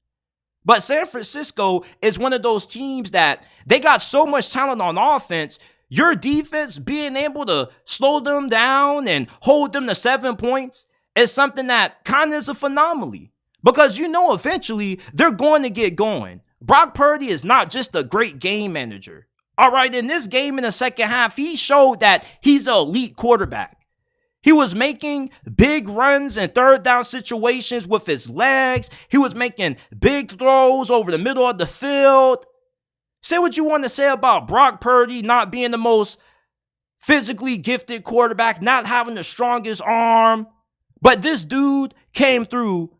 D: But San Francisco is one of those teams that they got so much talent on offense. Your defense being able to slow them down and hold them to 7 points is something that kind of is a phenomaly. Because you know eventually they're going to get going. Brock Purdy is not just a great game manager. All right, in this game in the second half, he showed that he's an elite quarterback. He was making big runs in third down situations with his legs. He was making big throws over the middle of the field. Say what you want to say about Brock Purdy not being the most physically gifted quarterback, not having the strongest arm, but this dude came through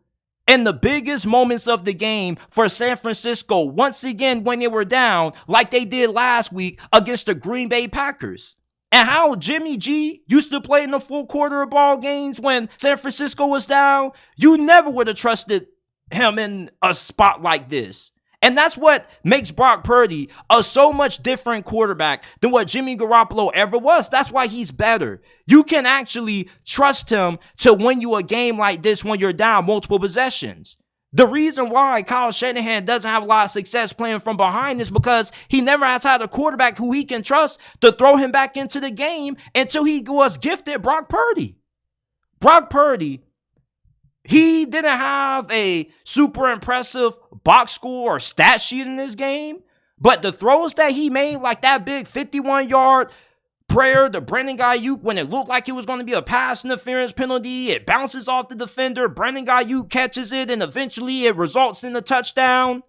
D: in the biggest moments of the game for San Francisco, once again when they were down, like they did last week against the Green Bay Packers. And how Jimmy G used to play in the full quarter of ball games when San Francisco was down, you never would have trusted him in a spot like this. And that's what makes Brock Purdy a so much different quarterback than what Jimmy Garoppolo ever was. That's why he's better. You can actually trust him to win you a game like this when you're down multiple possessions. The reason why Kyle Shanahan doesn't have a lot of success playing from behind is because he never has had a quarterback who he can trust to throw him back into the game until he was gifted Brock Purdy. Brock Purdy, he didn't have a super impressive box score or stat sheet in this game, but the throws that he made, like that big 51-yard prayer to Brandon Ayuk when it looked like it was going to be a pass interference penalty, it bounces off the defender, Brandon Ayuk catches it, and eventually it results in a touchdown.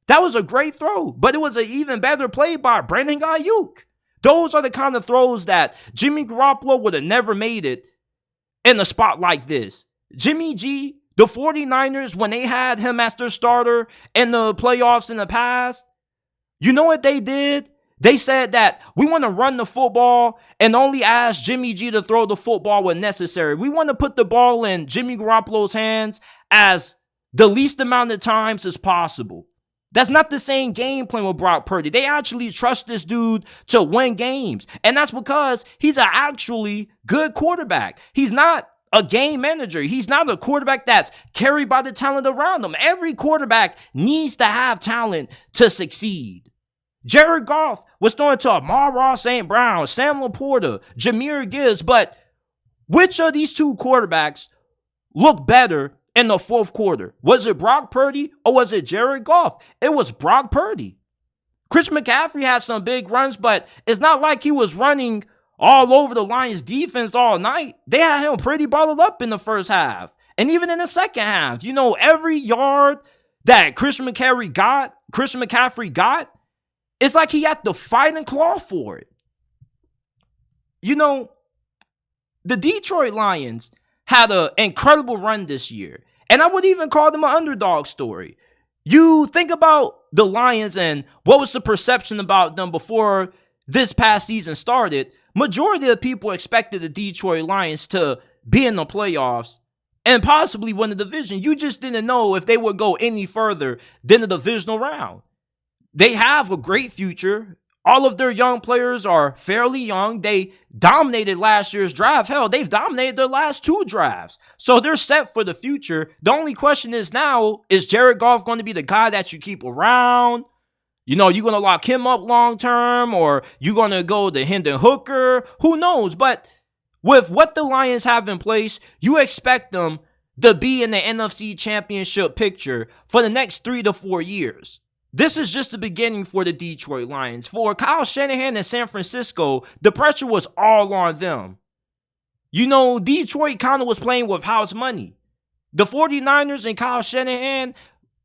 D: That was a great throw, but it was an even better play by Brandon Ayuk. Those are the kind of throws that Jimmy Garoppolo would have never made it in a spot like this. Jimmy G, the 49ers, when they had him as their starter in the playoffs in the past, you know what they did? They said that we want to run the football and only ask Jimmy G to throw the football when necessary. We want to put the ball in Jimmy Garoppolo's hands as the least amount of times as possible. That's not the same game plan with Brock Purdy. They actually trust this dude to win games. And that's because he's an actually good quarterback. He's not a game manager. He's not a quarterback that's carried by the talent around him. Every quarterback needs to have talent to succeed. Jared Goff was throwing to Amon-Ra St. Brown, Sam Laporta, Jahmyr Gibbs, but which of these two quarterbacks looked better in the fourth quarter? Was it Brock Purdy or was it Jared Goff? It was Brock Purdy. Chris McCaffrey had some big runs, but it's not like he was running all over the Lions defense all night. They had him pretty bottled up in the first half. And even in the second half, every yard that Chris McCaffrey got, it's like he had to fight and claw for it. The Detroit Lions had an incredible run this year. And I would even call them an underdog story. You think about the Lions and what was the perception about them before this past season started. Majority of people expected the Detroit Lions to be in the playoffs and possibly win the division. You just didn't know if they would go any further than the divisional round. They have a great future. All of their young players are fairly young. They dominated last year's draft. Hell, they've dominated their last two drafts. So they're set for the future. The only question is now, is Jared Goff going to be the guy that you keep around? You going to lock him up long term, or you going to go to Hendon Hooker? Who knows? But with what the Lions have in place, you expect them to be in the NFC Championship picture for the next 3 to 4 years. This is just the beginning for the Detroit Lions. For Kyle Shanahan in San Francisco, the pressure was all on them. Detroit kind of was playing with house money. The 49ers and Kyle Shanahan,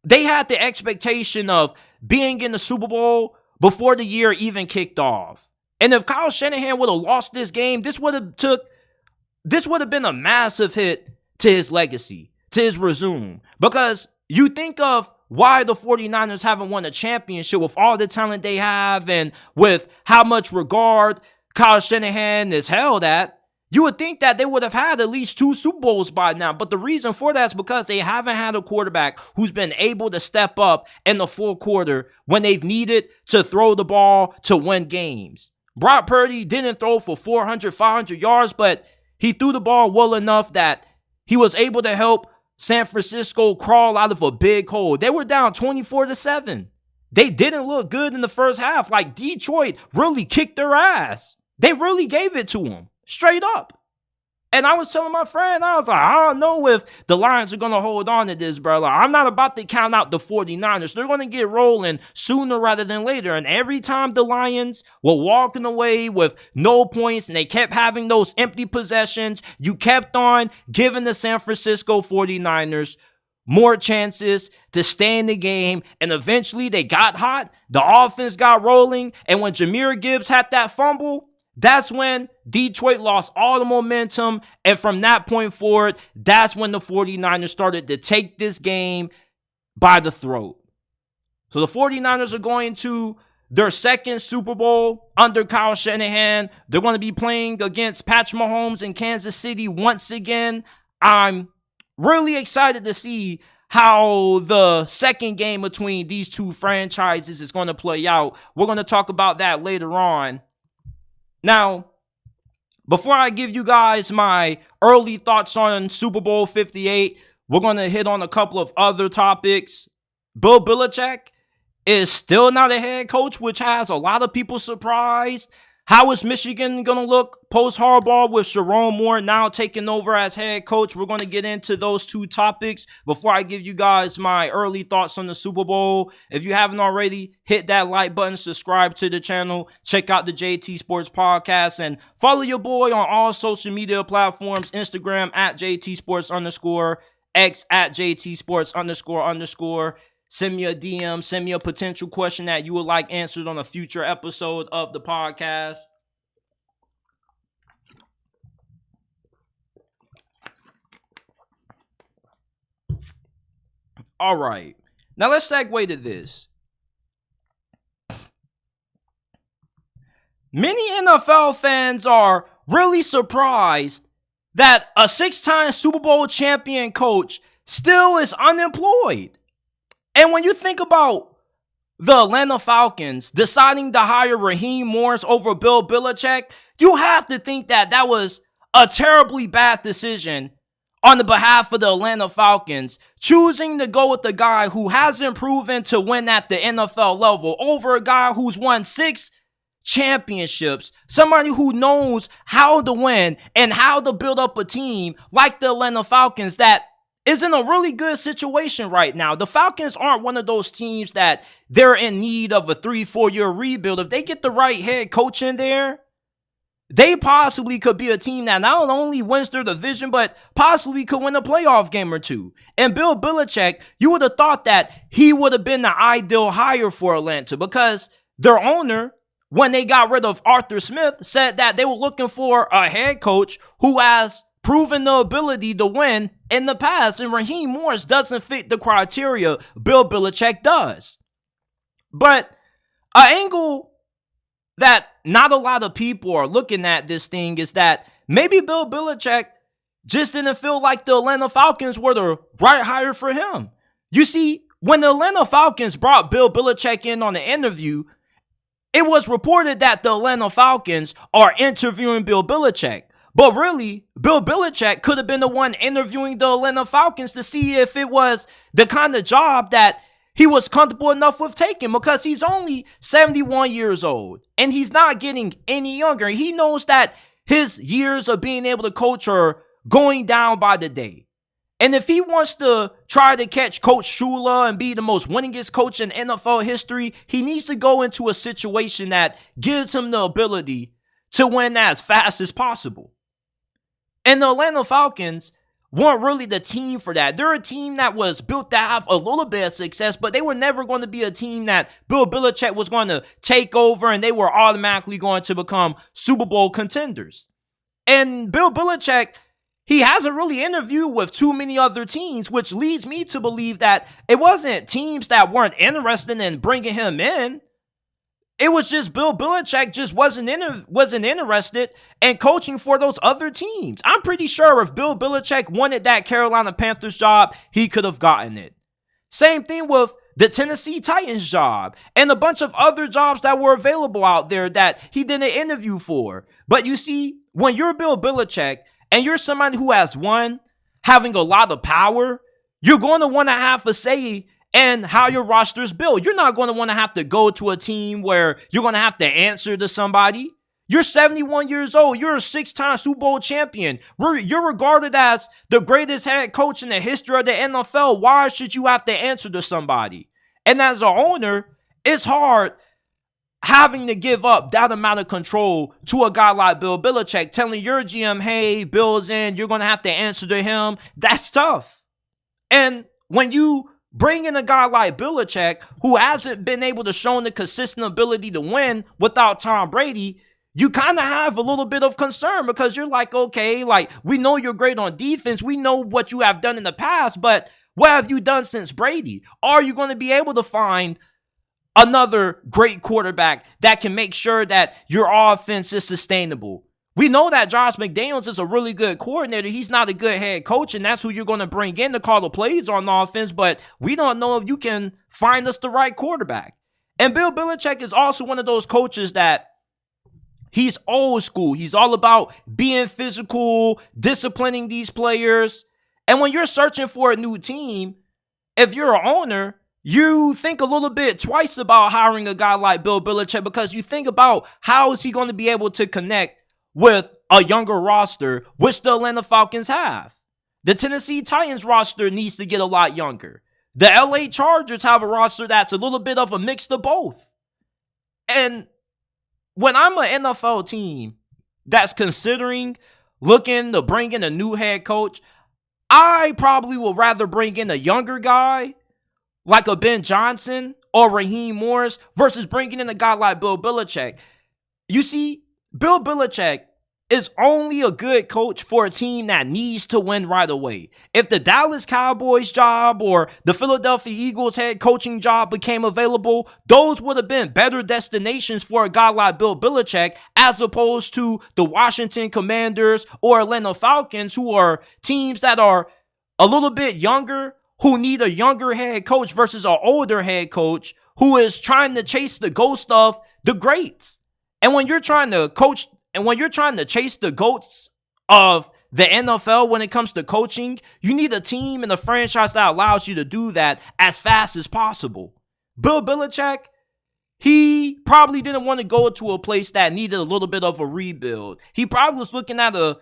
D: they had the expectation of being in the Super Bowl before the year even kicked off. And if Kyle Shanahan would have lost this game, this would have been a massive hit to his legacy, to his resume. Because you think of why the 49ers haven't won a championship with all the talent they have and with how much regard Kyle Shanahan is held at. You would think that they would have had at least 2 Super Bowls by now. But the reason for that is because they haven't had a quarterback who's been able to step up in the fourth quarter when they've needed to throw the ball to win games. Brock Purdy didn't throw for 400, 500 yards, but he threw the ball well enough that he was able to help San Francisco crawl out of a big hole. They were down 24-7. They didn't look good in the first half. Like, Detroit really kicked their ass. They really gave it to them. Straight up. And I was telling my friend, I was like, I don't know if the Lions are going to hold on to this, bro. Like, I'm not about to count out the 49ers. They're going to get rolling sooner rather than later. And every time the Lions were walking away with no points and they kept having those empty possessions, you kept on giving the San Francisco 49ers more chances to stay in the game. And eventually they got hot. The offense got rolling. And when Jahmyr Gibbs had that fumble, that's when Detroit lost all the momentum. And from that point forward, that's when the 49ers started to take this game by the throat. So the 49ers are going to their second Super Bowl under Kyle Shanahan. They're going to be playing against Patrick Mahomes in Kansas City once again. I'm really excited to see how the second game between these two franchises is going to play out. We're going to talk about that later on. Now, before I give you guys my early thoughts on Super Bowl 58, we're going to hit on a couple of other topics. Bill Belichick is still not a head coach, which has a lot of people surprised. How is Michigan going to look post-Harbaugh with Sherrone Moore now taking over as head coach? We're going to get into those two topics before I give you guys my early thoughts on the Super Bowl. If you haven't already, hit that like button, subscribe to the channel, check out the JT Sports Podcast, and follow your boy on all social media platforms, Instagram at JT Sports _, X at JT Sports __. Send me a DM, send me a potential question that you would like answered on a future episode of the podcast. All right. Now let's segue to this. Many NFL fans are really surprised that a 6-time Super Bowl champion coach still is unemployed. And when you think about the Atlanta Falcons deciding to hire Raheem Morris over Bill Belichick, you have to think that that was a terribly bad decision on the behalf of the Atlanta Falcons, choosing to go with the guy who hasn't proven to win at the NFL level over a guy who's won 6 championships, somebody who knows how to win and how to build up a team like the Atlanta Falcons that is in a really good situation right now. The Falcons aren't one of those teams that they're in need of a 3-4 year rebuild. If they get the right head coach in there, they possibly could be a team that not only wins their division, but possibly could win a playoff game or two. And Bill Belichick, you would have thought that he would have been the ideal hire for Atlanta because their owner, when they got rid of Arthur Smith, said that they were looking for a head coach who has proven the ability to win in the past. And Raheem Morris doesn't fit the criteria Bill Belichick does. But an angle that not a lot of people are looking at this thing is that maybe Bill Belichick just didn't feel like the Atlanta Falcons were the right hire for him. You see, when the Atlanta Falcons brought Bill Belichick in on the interview, it was reported that the Atlanta Falcons are interviewing Bill Belichick. But really, Bill Belichick could have been the one interviewing the Atlanta Falcons to see if it was the kind of job that he was comfortable enough with taking, because he's only 71 years old and he's not getting any younger. He knows that his years of being able to coach are going down by the day. And if he wants to try to catch Coach Shula and be the most winningest coach in NFL history, he needs to go into a situation that gives him the ability to win as fast as possible. And the Atlanta Falcons weren't really the team for that. They're a team that was built to have a little bit of success, but they were never going to be a team that Bill Belichick was going to take over and they were automatically going to become Super Bowl contenders. And Bill Belichick, he hasn't really interviewed with too many other teams, which leads me to believe that it wasn't teams that weren't interested in bringing him in. It was just Bill Belichick just wasn't interested in coaching for those other teams. I'm pretty sure if Bill Belichick wanted that Carolina Panthers job, he could have gotten it. Same thing with the Tennessee Titans job and a bunch of other jobs that were available out there that he didn't interview for. But you see, when you're Bill Belichick and you're somebody who has won, having a lot of power, you're going to want to have a say and how your roster's built. You're not going to want to have to go to a team where you're going to have to answer to somebody. You're 71 years old. You're a 6-time Super Bowl champion. You're regarded as the greatest head coach in the history of the NFL. Why should you have to answer to somebody? And as an owner, it's hard having to give up that amount of control to a guy like Bill Belichick, telling your GM, hey, Bill's in, you're going to have to answer to him. That's tough. And when you bring in a guy like Belichick, who hasn't been able to show the consistent ability to win without Tom Brady, you kind of have a little bit of concern because you're like, okay, like we know you're great on defense. We know what you have done in the past, but what have you done since Brady? Are you going to be able to find another great quarterback that can make sure that your offense is sustainable? We know that Josh McDaniels is a really good coordinator. He's not a good head coach, and that's who you're going to bring in to call the plays on offense, but we don't know if you can find us the right quarterback. And Bill Belichick is also one of those coaches that he's old school. He's all about being physical, disciplining these players. And when you're searching for a new team, if you're an owner, you think a little bit twice about hiring a guy like Bill Belichick because you think about how is he going to be able to connect with a younger roster, which the Atlanta Falcons have. The Tennessee Titans roster needs to get a lot younger. The LA Chargers have a roster that's a little bit of a mix of both. And when I'm an NFL team that's considering looking to bring in a new head coach, I probably would rather bring in a younger guy like a Ben Johnson or Raheem Morris versus bringing in a guy like Bill Belichick. You see, Bill Belichick is only a good coach for a team that needs to win right away. If the Dallas Cowboys job or the Philadelphia Eagles head coaching job became available, those would have been better destinations for a guy like Bill Belichick as opposed to the Washington Commanders or Atlanta Falcons, who are teams that are a little bit younger, who need a younger head coach versus an older head coach who is trying to chase the ghost of the greats. And when you're trying to coach, and when you're trying to chase the ghosts of the NFL when it comes to coaching, you need a team and a franchise that allows you to do that as fast as possible. Bill Belichick, he probably didn't want to go to a place that needed a little bit of a rebuild. He probably was looking at a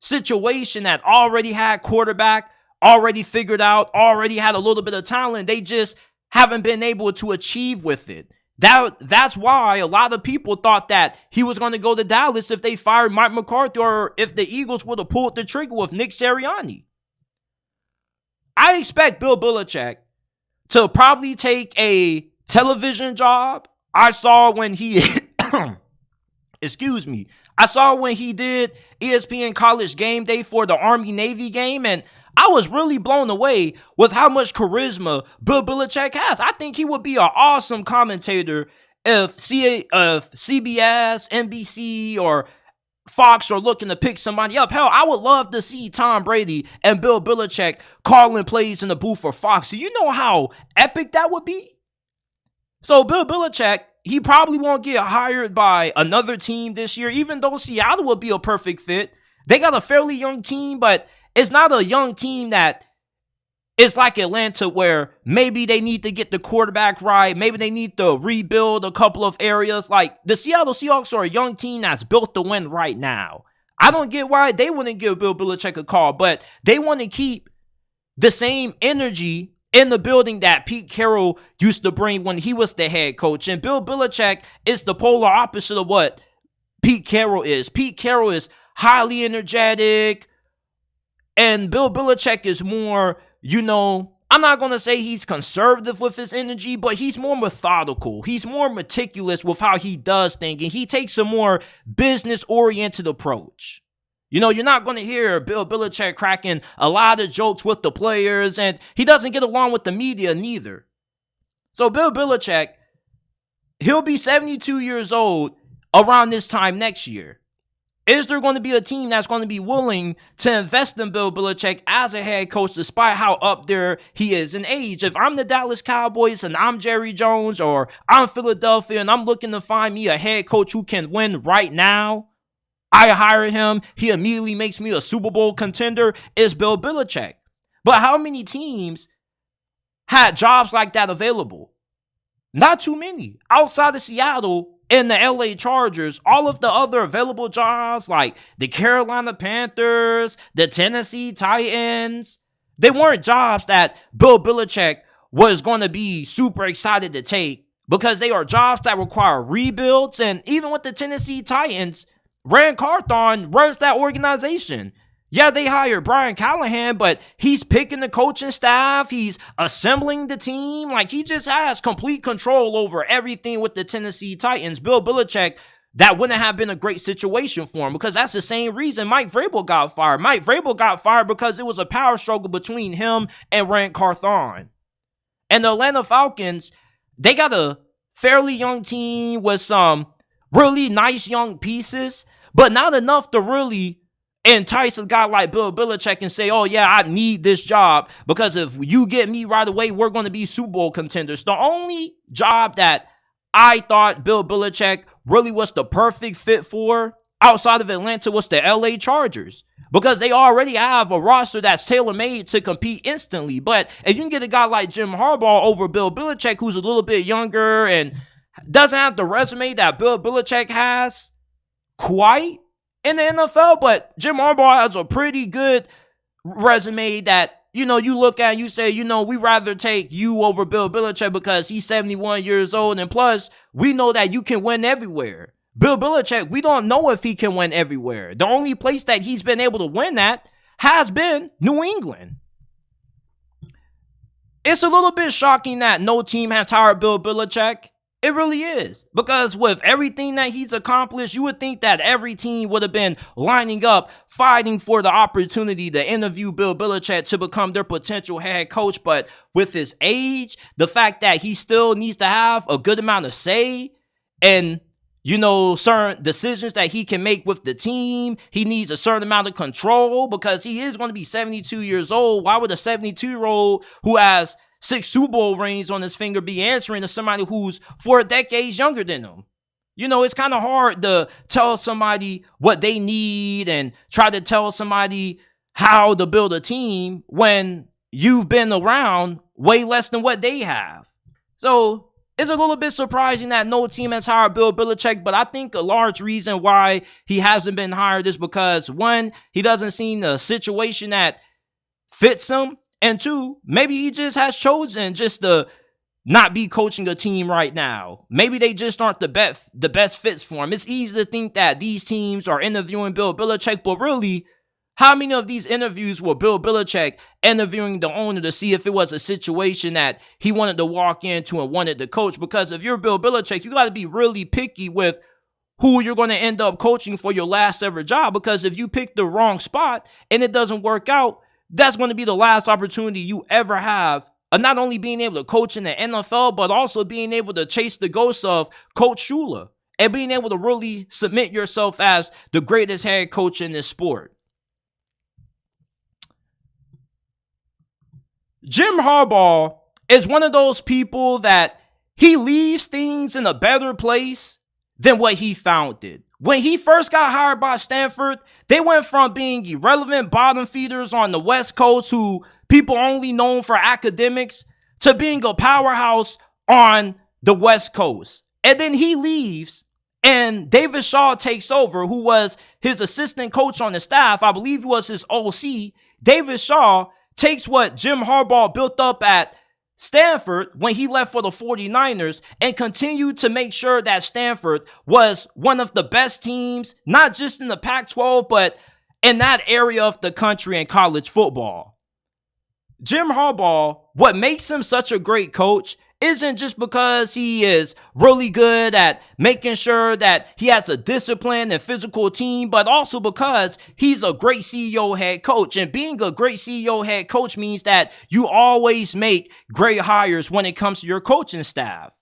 D: situation that already had quarterback, already figured out, already had a little bit of talent. They just haven't been able to achieve with it. That's why a lot of people thought that he was going to go to Dallas if they fired Mike McCarthy or if the Eagles would have pulled the trigger with Nick Sirianni. I expect Bill Belichick to probably take a television job. I saw when he I saw when he did ESPN College Game Day for the Army-Navy game, and I was really blown away with how much charisma Bill Belichick has. I think he would be an awesome commentator if CBS, NBC, or Fox are looking to pick somebody up. Hell, I would love to see Tom Brady and Bill Belichick calling plays in the booth for Fox. Do you know how epic that would be? So Bill Belichick, he probably won't get hired by another team this year, even though Seattle would be a perfect fit. They got a fairly young team, but it's not a young team that is like Atlanta where maybe they need to get the quarterback right. Maybe they need to rebuild a couple of areas. Like the Seattle Seahawks are a young team that's built to win right now. I don't get why they wouldn't give Bill Belichick a call, but they want to keep the same energy in the building that Pete Carroll used to bring when he was the head coach. And Bill Belichick is the polar opposite of what Pete Carroll is. Pete Carroll is highly energetic, and Bill Belichick is more, I'm not going to say he's conservative with his energy, but he's more methodical. He's more meticulous with how he does things, and he takes a more business-oriented approach. You're not going to hear Bill Belichick cracking a lot of jokes with the players, and he doesn't get along with the media neither. So Bill Belichick, he'll be 72 years old around this time next year. Is there going to be a team that's going to be willing to invest in Bill Belichick as a head coach despite how up there he is in age? If I'm the Dallas Cowboys and I'm Jerry Jones, or I'm Philadelphia and I'm looking to find me a head coach who can win right now, I hire him. He immediately makes me a Super Bowl contender. Is Bill Belichick. But how many teams had jobs like that available? Not too many. Outside of Seattle and the LA Chargers, all of the other available jobs like the Carolina Panthers, the Tennessee Titans, they weren't jobs that Bill Belichick was going to be super excited to take because they are jobs that require rebuilds. And even with the Tennessee Titans, Rand Carthon runs that organization. Yeah, they hired Brian Callahan, but he's picking the coaching staff. He's assembling the team. Like, he just has complete control over everything with the Tennessee Titans. Bill Belichick, that wouldn't have been a great situation for him because that's the same reason Mike Vrabel got fired. Mike Vrabel got fired because it was a power struggle between him and Rand Carthon. And the Atlanta Falcons, they got a fairly young team with some really nice young pieces, but not enough to really entice a guy like Bill Belichick and say, oh yeah, I need this job because if you get me right away, we're going to be Super Bowl contenders. The only job that I thought Bill Belichick really was the perfect fit for outside of Atlanta was the LA Chargers because they already have a roster that's tailor-made to compete instantly. But if you can get a guy like Jim Harbaugh over Bill Belichick, who's a little bit younger and doesn't have the resume that Bill Belichick has quite in the NFL, but Jim Harbaugh has a pretty good resume that, you look at and you say, we rather take you over Bill Belichick because he's 71 years old. And plus, we know that you can win everywhere. Bill Belichick, we don't know if he can win everywhere. The only place that he's been able to win at has been New England. It's a little bit shocking that no team has hired Bill Belichick. It really is. Because with everything that he's accomplished, you would think that every team would have been lining up, fighting for the opportunity to interview Bill Belichick to become their potential head coach. But with his age, the fact that he still needs to have a good amount of say and, certain decisions that he can make with the team, he needs a certain amount of control because he is going to be 72 years old. Why would a 72-year-old who has 6 Super Bowl rings on his finger be answering to somebody who's 4 decades younger than him? You know, it's kind of hard to tell somebody what they need and try to tell somebody how to build a team when you've been around way less than what they have. So it's a little bit surprising that no team has hired Bill Belichick, but I think a large reason why he hasn't been hired is because, one, he doesn't see the situation that fits him, and two, maybe he just has chosen just to not be coaching a team right now. Maybe they just aren't the best fits for him. It's easy to think that these teams are interviewing Bill Belichick, but really, how many of these interviews were Bill Belichick interviewing the owner to see if it was a situation that he wanted to walk into and wanted to coach? Because if you're Bill Belichick, you got to be really picky with who you're going to end up coaching for your last ever job. Because if you pick the wrong spot and it doesn't work out, that's going to be the last opportunity you ever have of not only being able to coach in the NFL, but also being able to chase the ghost of Coach Shula and being able to really submit yourself as the greatest head coach in this sport. Jim Harbaugh is one of those people that he leaves things in a better place than what he found it. When he first got hired by Stanford, they went from being irrelevant bottom feeders on the West Coast who people only known for academics to being a powerhouse on the West Coast. And then he leaves and David Shaw takes over, who was his assistant coach on the staff. I believe he was his OC. David Shaw takes what Jim Harbaugh built up at Stanford when he left for the 49ers and continued to make sure that Stanford was one of the best teams, not just in the Pac-12, but in that area of the country in college football. Jim Harbaugh, what makes him such a great coach isn't just because he is really good at making sure that he has a disciplined and physical team, but also because he's a great CEO head coach. And being a great CEO head coach means that you always make great hires when it comes to your coaching staff.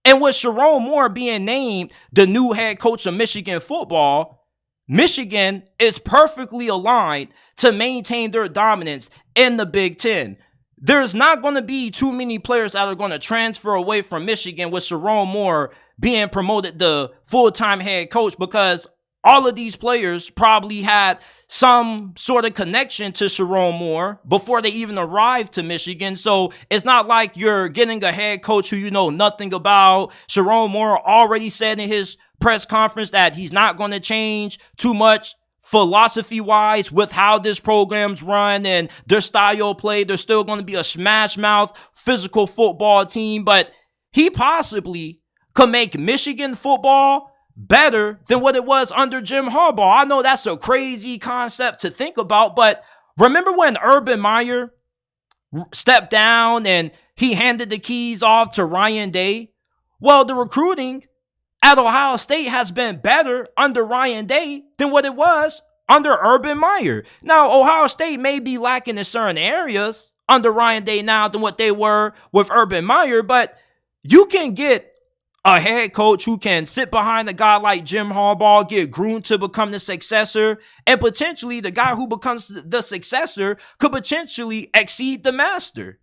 D: And with Sherrone Moore being named the new head coach of Michigan football, Michigan is perfectly aligned to maintain their dominance in the Big Ten. There's not going to be too many players that are going to transfer away from Michigan with Sherrone Moore being promoted the full-time head coach, because all of these players probably had some sort of connection to Sherrone Moore before they even arrived to Michigan. So it's not like you're getting a head coach who you know nothing about. Sherrone Moore already said in his press conference that he's not going to change too much philosophy-wise with how this program's run and their style of play. They're still going to be a smash-mouth physical football team, but he possibly could make Michigan football better than what it was under Jim Harbaugh. I know that's a crazy concept to think about, but remember when Urban Meyer stepped down and he handed the keys off to Ryan Day? Well, the recruiting at Ohio State has been better under Ryan Day than what it was under Urban Meyer. Now, Ohio State may be lacking in certain areas under Ryan Day now than what they were with Urban Meyer, but you can get a head coach who can sit behind a guy like Jim Harbaugh, get groomed to become the successor, and potentially the guy who becomes the successor could potentially exceed the master.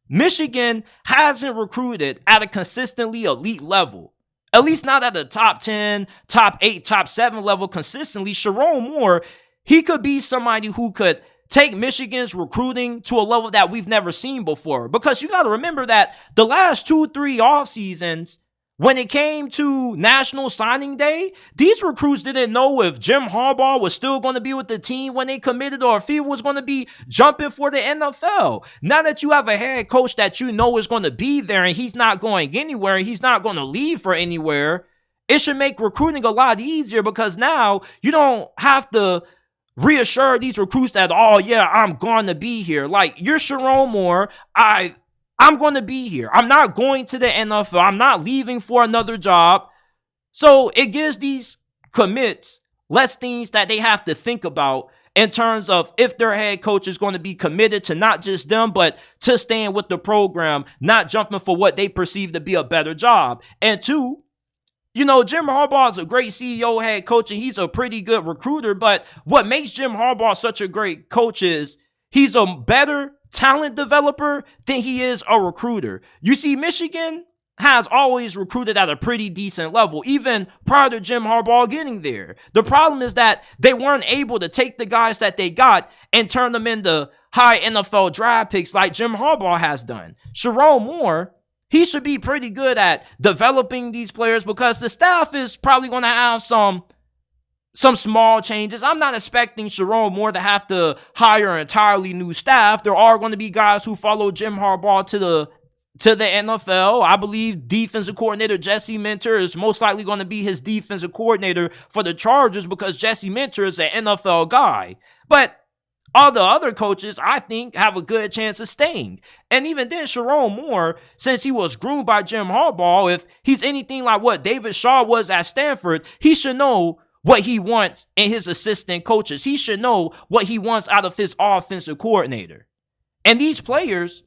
D: Michigan hasn't recruited at a consistently elite level. At least not at the top 10, top 8, top 7 level consistently. Sherrone Moore, he could be somebody who could take Michigan's recruiting to a level that we've never seen before. Because you got to remember that the last 2-3 off seasons, when it came to National Signing Day, these recruits didn't know if Jim Harbaugh was still going to be with the team when they committed or if he was going to be jumping for the NFL. Now that you have a head coach that you know is going to be there and he's not going anywhere and he's not going to leave for anywhere, it should make recruiting a lot easier, because now you don't have to reassure these recruits that, oh yeah, I'm going to be here. Like, you're Sherrone Moore. I'm going to be here. I'm not going to the NFL. I'm not leaving for another job. So it gives these commits less things that they have to think about in terms of if their head coach is going to be committed to not just them, but to staying with the program, not jumping for what they perceive to be a better job. And two, you know, Jim Harbaugh is a great CEO head coach and he's a pretty good recruiter. But what makes Jim Harbaugh such a great coach is he's a better talent developer than he is a recruiter. You see, Michigan has always recruited at a pretty decent level, even prior to Jim Harbaugh getting there. The problem is that they weren't able to take the guys that they got and turn them into high NFL draft picks like Jim Harbaugh has done. Sherrone Moore, he should be pretty good at developing these players because the staff is probably going to have some small changes. I'm not expecting Sherrone Moore to have to hire an entirely new staff. There are going to be guys who follow Jim Harbaugh to the NFL. I believe defensive coordinator Jesse Minter is most likely going to be his defensive coordinator for the Chargers because Jesse Minter is an NFL guy. But all the other coaches, I think, have a good chance of staying. And even then, Sherrone Moore, since he was groomed by Jim Harbaugh, if he's anything like what David Shaw was at Stanford, he should know what he wants in his assistant coaches. He should know what he wants out of his offensive coordinator. And these players,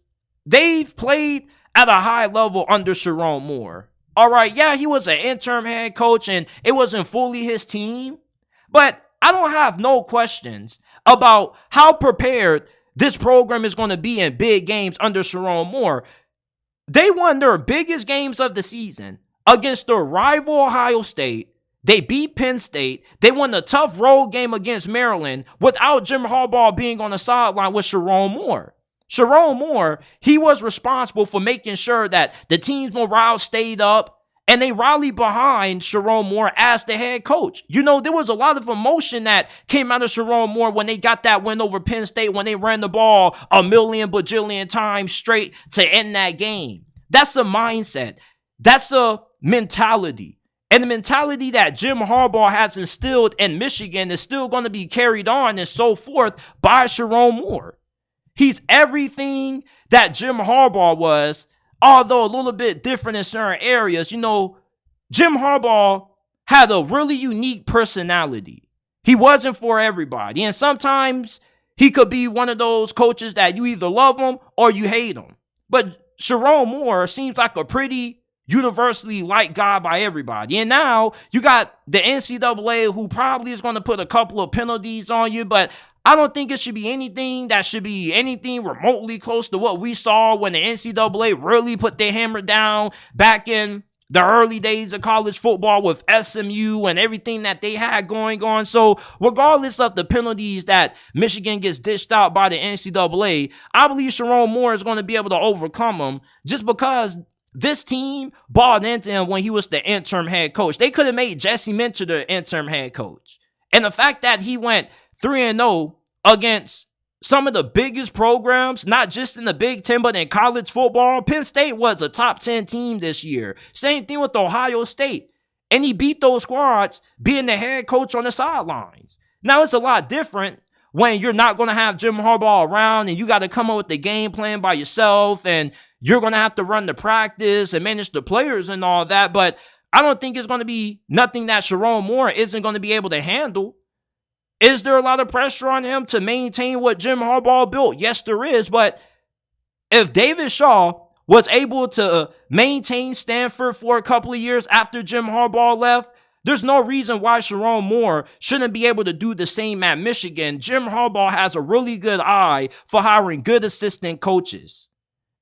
D: they've played at a high level under Sherrone Moore. All right, yeah, he was an interim head coach and it wasn't fully his team, but I don't have no questions about how prepared this program is going to be in big games under Sherrone Moore. They won their biggest games of the season against their rival Ohio State. They beat Penn State. They won a tough road game against Maryland without Jim Harbaugh being on the sideline with Sherrone Moore. Sherrone Moore, he was responsible for making sure that the team's morale stayed up and they rallied behind Sherrone Moore as the head coach. You know, there was a lot of emotion that came out of Sherrone Moore when they got that win over Penn State, when they ran the ball a million bajillion times straight to end that game. That's the mindset. That's a mentality. And the mentality that Jim Harbaugh has instilled in Michigan is still going to be carried on and so forth by Sherrone Moore. He's everything that Jim Harbaugh was, although a little bit different in certain areas. You know, Jim Harbaugh had a really unique personality. He wasn't for everybody. And sometimes he could be one of those coaches that you either love him or you hate him. But Sherrone Moore seems like a pretty universally liked guy by everybody. And now you got the NCAA, who probably is going to put a couple of penalties on you, but I don't think it should be anything that should be anything remotely close to what we saw when the NCAA really put their hammer down back in the early days of college football with SMU and everything that they had going on. So regardless of the penalties that Michigan gets dished out by the NCAA, I believe Sherrone Moore is going to be able to overcome them just because this team bought into him when he was the interim head coach. They could have made Jesse Minter the interim head coach. And the fact that he went 3-0 against some of the biggest programs, not just in the Big Ten, but in college football. Penn State was a top 10 team this year. Same thing with Ohio State. And he beat those squads being the head coach on the sidelines. Now, it's a lot different when you're not going to have Jim Harbaugh around and you got to come up with the game plan by yourself and you're going to have to run the practice and manage the players and all that. But I don't think it's going to be nothing that Sherrone Moore isn't going to be able to handle. Is there a lot of pressure on him to maintain what Jim Harbaugh built? Yes, there is. But if David Shaw was able to maintain Stanford for a couple of years after Jim Harbaugh left, there's no reason why Sherrone Moore shouldn't be able to do the same at Michigan. Jim Harbaugh has a really good eye for hiring good assistant coaches.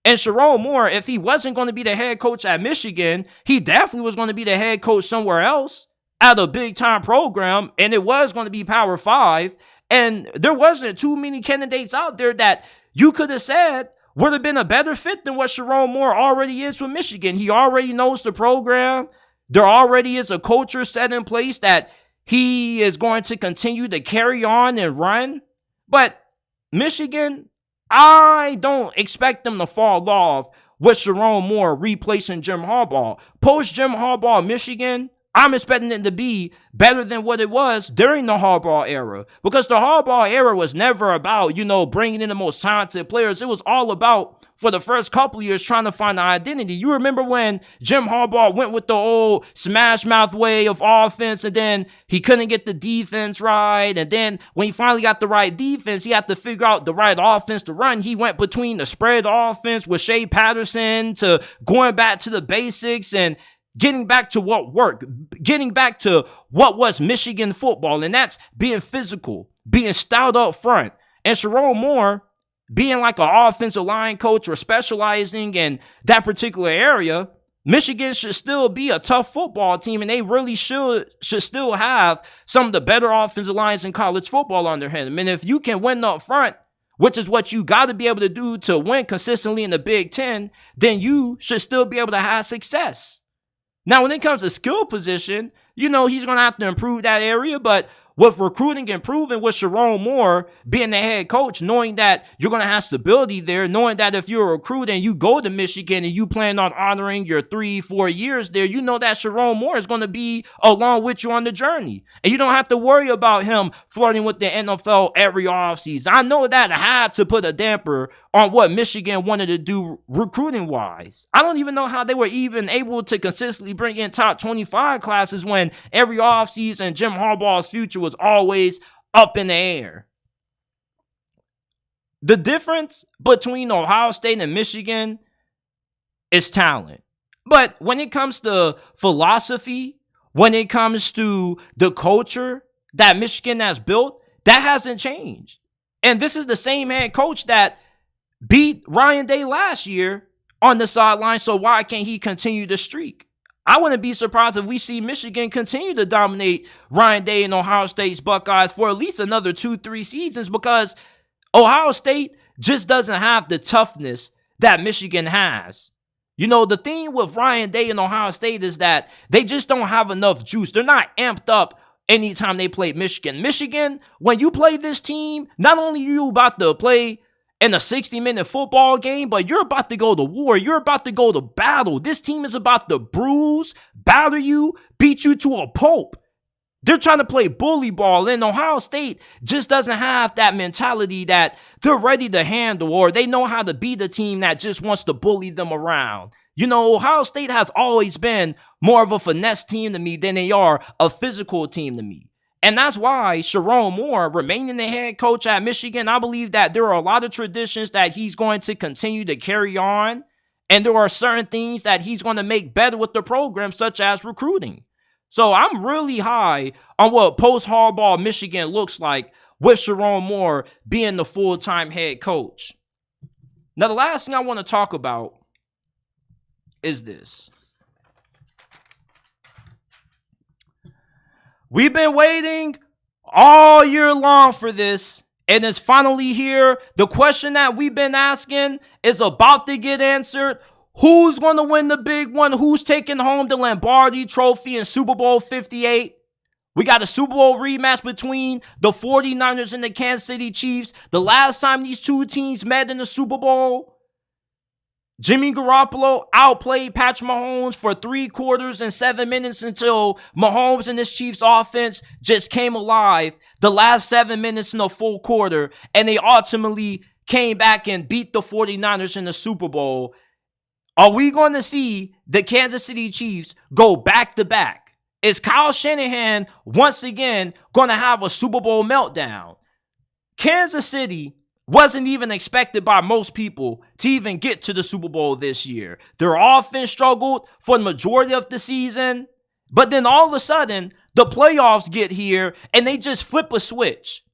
D: And Sherrone Moore, if he wasn't going to be the head coach at Michigan, he definitely was going to be the head coach somewhere else at a big-time program, and it was going to be Power 5. And there wasn't too many candidates out there that you could have said would have been a better fit than what Sherrone Moore already is with Michigan. He already knows the program. There already is a culture set in place that he is going to continue to carry on and run. But Michigan, I don't expect them to fall off with Sherrone Moore replacing Jim Harbaugh. Post-Jim Harbaugh, Michigan, I'm expecting it to be better than what it was during the Harbaugh era. Because the Harbaugh era was never about, bringing in the most talented players. It was all about, for the first couple of years, trying to find an identity. You remember when Jim Harbaugh went with the old smash mouth way of offense, and then he couldn't get the defense right. And then when he finally got the right defense, he had to figure out the right offense to run. He went between the spread offense with Shea Patterson to going back to the basics and getting back to what worked, getting back to what was Michigan football, and that's being physical, being stout up front. And Sherrone Moore, being like an offensive line coach or specializing in that particular area, Michigan should still be a tough football team, and they really should still have some of the better offensive lines in college football under him. And if you can win up front, which is what you got to be able to do to win consistently in the Big Ten, then you should still be able to have success. Now, when it comes to skill position, he's going to have to improve that area, but with recruiting improving, with Sherrone Moore being the head coach, knowing that you're going to have stability there, knowing that if you're a recruit and you go to Michigan and you plan on honoring your 3-4 years there, you know that Sherrone Moore is going to be along with you on the journey. And you don't have to worry about him flirting with the NFL every offseason. I know that had to put a damper on what Michigan wanted to do recruiting-wise. I don't even know how they were even able to consistently bring in top 25 classes when every offseason Jim Harbaugh's future was always up in the air. The difference between Ohio State and Michigan is talent. But when it comes to philosophy, when it comes to the culture that Michigan has built, that hasn't changed. And this is the same head coach that beat Ryan Day last year on the sideline, so why can't he continue the streak? I wouldn't be surprised if we see Michigan continue to dominate Ryan Day and Ohio State's Buckeyes for at least another 2-3 seasons, because Ohio State just doesn't have the toughness that Michigan has. The thing with Ryan Day and Ohio State is that they just don't have enough juice. They're not amped up anytime they play Michigan. Michigan, when you play this team, not only are you about to play in a 60-minute football game, but you're about to go to war. You're about to go to battle. This team is about to bruise, batter you, beat you to a pulp. They're trying to play bully ball, and Ohio State just doesn't have that mentality that they're ready to handle, or they know how to beat a team that just wants to bully them around. Ohio State has always been more of a finesse team to me than they are a physical team to me. And that's why Sherrone Moore, remaining the head coach at Michigan, I believe that there are a lot of traditions that he's going to continue to carry on. And there are certain things that he's going to make better with the program, such as recruiting. So I'm really high on what post-Harbaugh Michigan looks like with Sherrone Moore being the full-time head coach. Now, the last thing I want to talk about is this. We've been waiting all year long for this, and it's finally here. The question that we've been asking is about to get answered. Who's going to win the big one? Who's taking home the Lombardi Trophy in Super Bowl 58? We got a Super Bowl rematch between the 49ers and the Kansas City Chiefs. The last time these two teams met in the Super Bowl, Jimmy Garoppolo outplayed Patrick Mahomes for 3 quarters and 7 minutes until Mahomes and his Chiefs offense just came alive the last 7 minutes in the full quarter, and they ultimately came back and beat the 49ers in the Super Bowl. Are we going to see the Kansas City Chiefs go back-to-back? Is Kyle Shanahan once again going to have a Super Bowl meltdown? Kansas City wasn't even expected by most people to even get to the Super Bowl this year. Their offense struggled for the majority of the season, but then all of a sudden, the playoffs get here and they just flip a switch.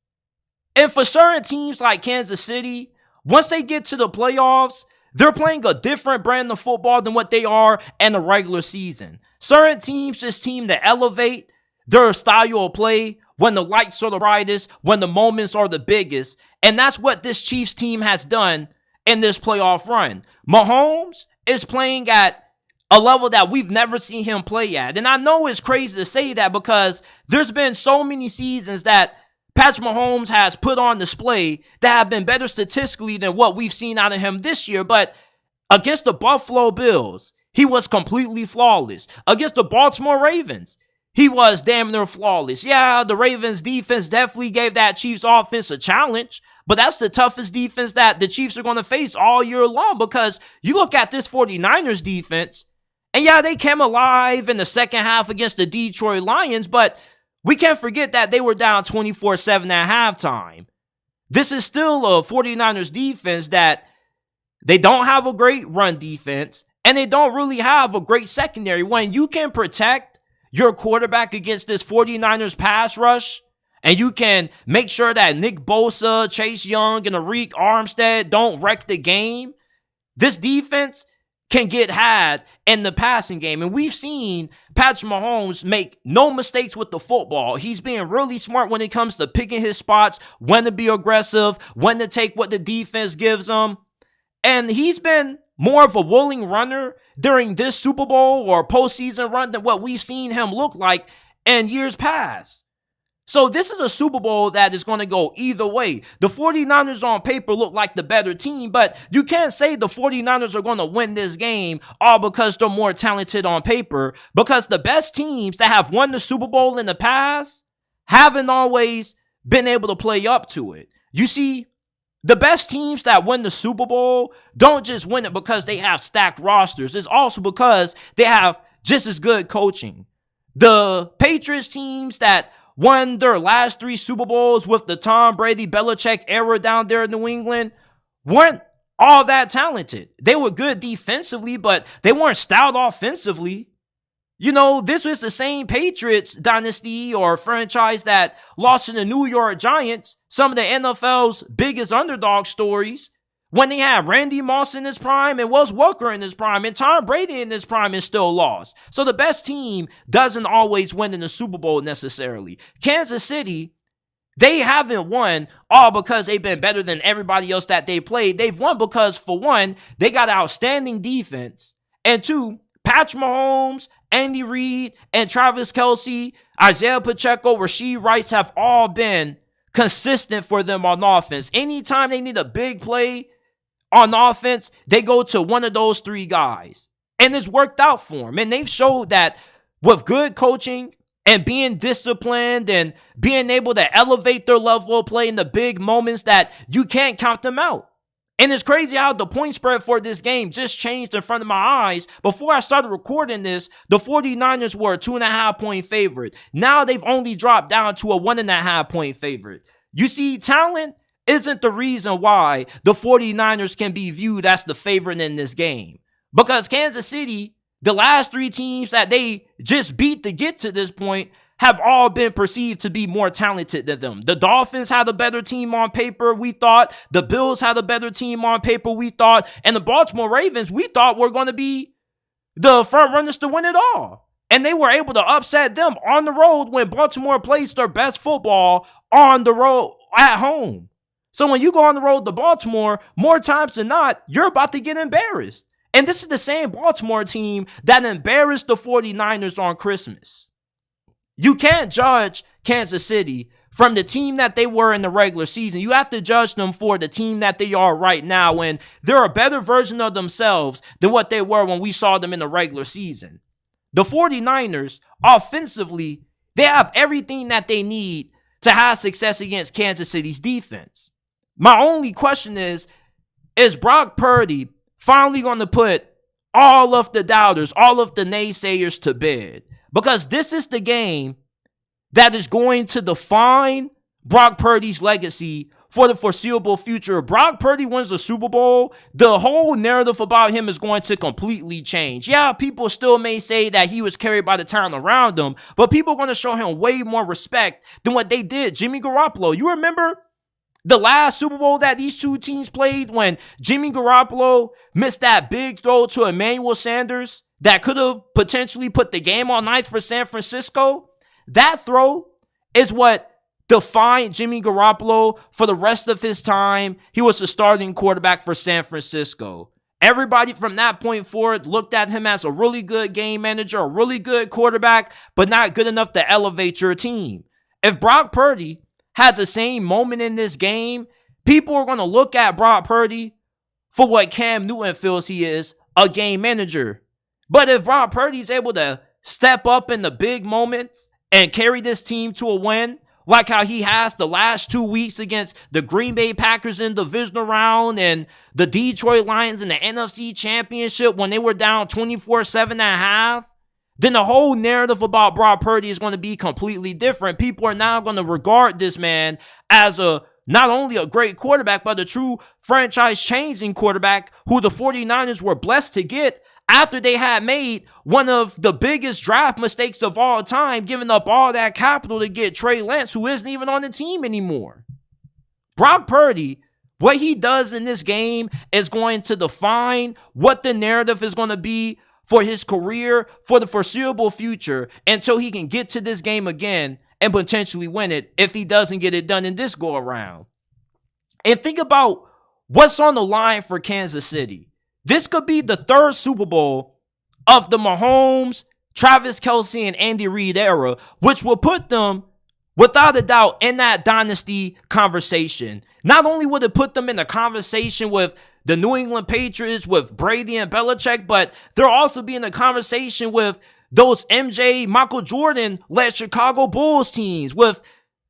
D: And for certain teams like Kansas City, once they get to the playoffs, they're playing a different brand of football than what they are in the regular season. Certain teams just seem to elevate their style of play when the lights are the brightest, when the moments are the biggest. And that's what this Chiefs team has done in this playoff run. Mahomes is playing at a level that we've never seen him play at. And I know it's crazy to say that because there's been so many seasons that Patrick Mahomes has put on display that have been better statistically than what we've seen out of him this year. But against the Buffalo Bills, he was completely flawless. Against the Baltimore Ravens, he was damn near flawless. Yeah, the Ravens defense definitely gave that Chiefs offense a challenge, but that's the toughest defense that the Chiefs are going to face all year long, because you look at this 49ers defense, and yeah, they came alive in the second half against the Detroit Lions, but we can't forget that they were down 24-7 at halftime. This is still a 49ers defense that they don't have a great run defense, and they don't really have a great secondary. When you can protect your quarterback against this 49ers pass rush, and you can make sure that Nick Bosa, Chase Young, and Arik Armstead don't wreck the game, this defense can get had in the passing game. And we've seen Patrick Mahomes make no mistakes with the football. He's being really smart when it comes to picking his spots, when to be aggressive, when to take what the defense gives him. And he's been more of a willing runner during this Super Bowl or postseason run than what we've seen him look like in years past. So this is a Super Bowl that is going to go either way. The 49ers on paper look like the better team, but you can't say the 49ers are going to win this game all because they're more talented on paper, because the best teams that have won the Super Bowl in the past haven't always been able to play up to it. You see, the best teams that win the Super Bowl don't just win it because they have stacked rosters. It's also because they have just as good coaching. The Patriots teams that won their last 3 Super Bowls with the Tom Brady, Belichick era down there in New England weren't all that talented. They were good defensively, but they weren't stout offensively. You know, this was the same Patriots dynasty or franchise that lost to the New York Giants, some of the NFL's biggest underdog stories, when they had Randy Moss in his prime and Wes Welker in his prime and Tom Brady in his prime and still lost. So the best team doesn't always win in the Super Bowl necessarily. Kansas City, they haven't won all because they've been better than everybody else that they played. They've won because, for one, they got outstanding defense. And 2, Patrick Mahomes, Andy Reid, and Travis Kelce, Isaiah Pacheco, Rashee Rice have all been consistent for them on offense. Anytime they need a big play on offense, they go to one of those 3 guys. And it's worked out for them. And they've showed that with good coaching and being disciplined and being able to elevate their level of play in the big moments, that you can't count them out. And it's crazy how the point spread for this game just changed in front of my eyes. Before I started recording this, the 49ers were a 2.5-point favorite. Now they've only dropped down to a 1.5-point favorite. You see, talent isn't the reason why the 49ers can be viewed as the favorite in this game. Because Kansas City, the last 3 teams that they just beat to get to this point, have all been perceived to be more talented than them. The Dolphins had a better team on paper, we thought. The Bills had a better team on paper, we thought. And the Baltimore Ravens, we thought were going to be the front runners to win it all. And they were able to upset them on the road when Baltimore plays their best football on the road at home. So when you go on the road to Baltimore, more times than not, you're about to get embarrassed. And this is the same Baltimore team that embarrassed the 49ers on Christmas. You can't judge Kansas City from the team that they were in the regular season. You have to judge them for the team that they are right now, and they're a better version of themselves than what they were when we saw them in the regular season. The 49ers, offensively, they have everything that they need to have success against Kansas City's defense. My only question is Brock Purdy finally going to put all of the doubters, all of the naysayers to bed? Because this is the game that is going to define Brock Purdy's legacy for the foreseeable future. If Brock Purdy wins the Super Bowl, the whole narrative about him is going to completely change. Yeah, people still may say that he was carried by the talent around him, but people are going to show him way more respect than what they did Jimmy Garoppolo. You remember the last Super Bowl that these 2 teams played when Jimmy Garoppolo missed that big throw to Emmanuel Sanders that could have potentially put the game on ice for San Francisco? That throw is what defined Jimmy Garoppolo for the rest of his time. He was the starting quarterback for San Francisco. Everybody from that point forward looked at him as a really good game manager, a really good quarterback, but not good enough to elevate your team. If Brock Purdy has the same moment in this game, people are going to look at Brock Purdy for what Cam Newton feels he is, a game manager. But if Brock Purdy is able to step up in the big moments and carry this team to a win, like how he has the last 2 weeks against the Green Bay Packers in the divisional round and the Detroit Lions in the NFC Championship when they were down 24-7 at half, then the whole narrative about Brock Purdy is going to be completely different. People are now going to regard this man as not only a great quarterback, but a true franchise-changing quarterback who the 49ers were blessed to get after they had made one of the biggest draft mistakes of all time, giving up all that capital to get Trey Lance, who isn't even on the team anymore. Brock Purdy What he does in this game is going to define what the narrative is going to be for his career for the foreseeable future until he can get to this game again and potentially win it if he doesn't get it done in this go around. And think about what's on the line for Kansas City. This could be the third Super Bowl of the Mahomes, Travis Kelce, and Andy Reid era, which will put them, without a doubt, in that dynasty conversation. Not only would it put them in a conversation with the New England Patriots, with Brady and Belichick, but they'll also be in a conversation with those MJ, Michael Jordan-led Chicago Bulls teams, with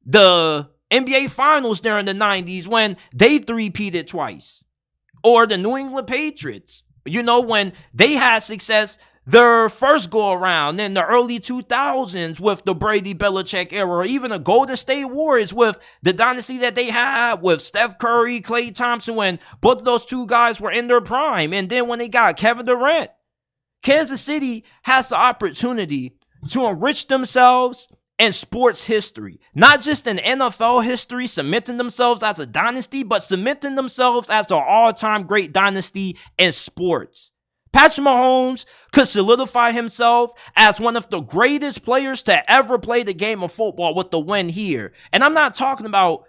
D: the NBA Finals during the 90s when they three-peated twice. Or the New England Patriots, when they had success their first go-around in the early 2000s with the Brady-Belichick era, or even the Golden State Warriors with the dynasty that they had with Steph Curry, Klay Thompson, when both of those two guys were in their prime. And then when they got Kevin Durant, Kansas City has the opportunity to enrich themselves in sports history. Not just in NFL history, cementing themselves as a dynasty, but cementing themselves as an all-time great dynasty in sports. Patrick Mahomes could solidify himself as one of the greatest players to ever play the game of football with the win here. And I'm not talking about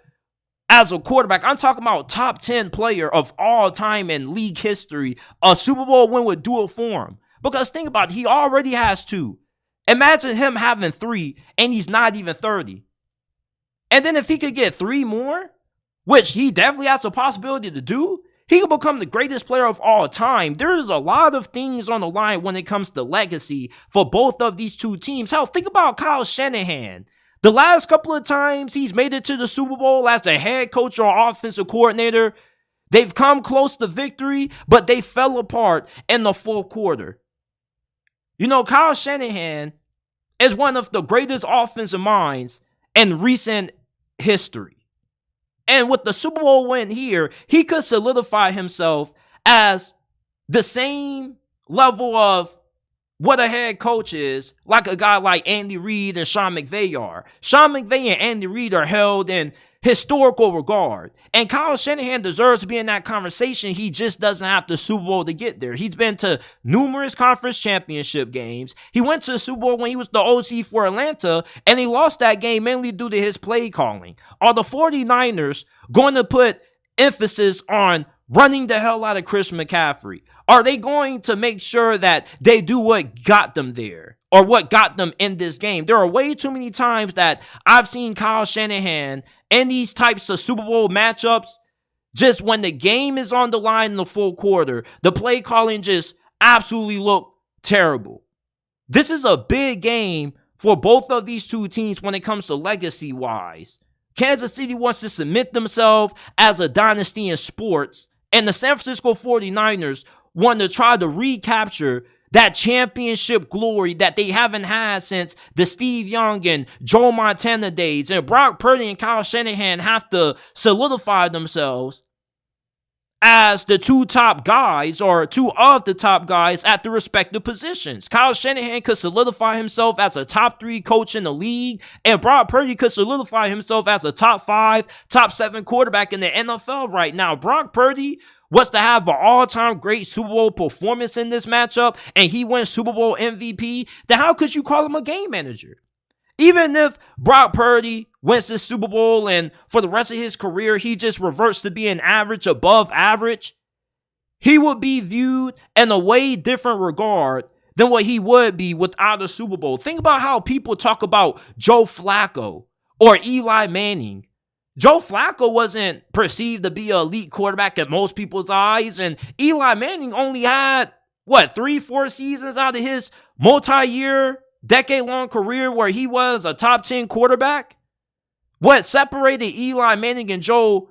D: as a quarterback. I'm talking about top 10 player of all time in league history. A Super Bowl win would do it for him. Because think about it, he already has 2. Imagine him having 3 and he's not even 30. And then if he could get 3 more, which he definitely has a possibility to do, he could become the greatest player of all time. There's a lot of things on the line when it comes to legacy for both of these two teams. Hell, think about Kyle Shanahan. The last couple of times he's made it to the Super Bowl as the head coach or offensive coordinator, they've come close to victory, but they fell apart in the fourth quarter. Kyle Shanahan is one of the greatest offensive minds in recent history. And with the Super Bowl win here, he could solidify himself as the same level of what a head coach is, like a guy like Andy Reid and Sean McVay are. Sean McVay and Andy Reid are held in historical regard. And Kyle Shanahan deserves to be in that conversation. He just doesn't have the Super Bowl to get there. He's been to numerous conference championship games. He went to the Super Bowl when he was the OC for Atlanta, and he lost that game mainly due to his play calling. Are the 49ers going to put emphasis on running the hell out of Chris McCaffrey? Are they going to make sure that they do what got them there or what got them in this game? There are way too many times that I've seen Kyle Shanahan in these types of Super Bowl matchups, just when the game is on the line in the full quarter, the play calling just absolutely look terrible. This is a big game for both of these two teams when it comes to legacy-wise. Kansas City wants to cement themselves as a dynasty in sports, and the San Francisco 49ers want to try to recapture that championship glory that they haven't had since the Steve Young and Joe Montana days. And Brock Purdy and Kyle Shanahan have to solidify themselves as the two top guys, or two of the top guys at the respective positions. Kyle Shanahan could solidify himself as a top 3 coach in the league, and Brock Purdy could solidify himself as a top 5, top 7 quarterback in the NFL right now. Brock Purdy was to have an all-time great Super Bowl performance in this matchup, and he wins Super Bowl MVP, then how could you call him a game manager? Even if Brock Purdy wins this Super Bowl and for the rest of his career, he just reverts to being average, above average, he would be viewed in a way different regard than what he would be without a Super Bowl. Think about how people talk about Joe Flacco or Eli Manning. Joe Flacco wasn't perceived to be an elite quarterback in most people's eyes, and Eli Manning only had, 3-4 seasons out of his multi-year, decade-long career where he was a top 10 quarterback. What separated Eli Manning and Joe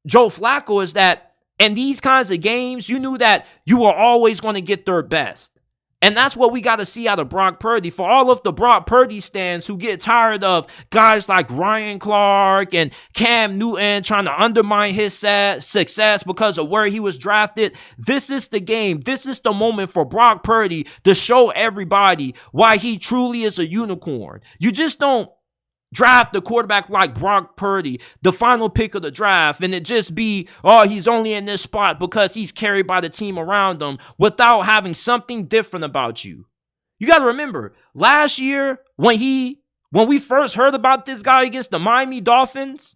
D: Flacco is that in these kinds of games, you knew that you were always going to get their best. And that's what we got to see out of Brock Purdy. For all of the Brock Purdy stands who get tired of guys like Ryan Clark and Cam Newton trying to undermine his success because of where he was drafted, this is the game. This is the moment for Brock Purdy to show everybody why he truly is a unicorn. You just don't draft a quarterback like Brock Purdy, the final pick of the draft, and it just be, oh, he's only in this spot because he's carried by the team around him without having something different about you. You got to remember, last year when we first heard about this guy against the Miami Dolphins,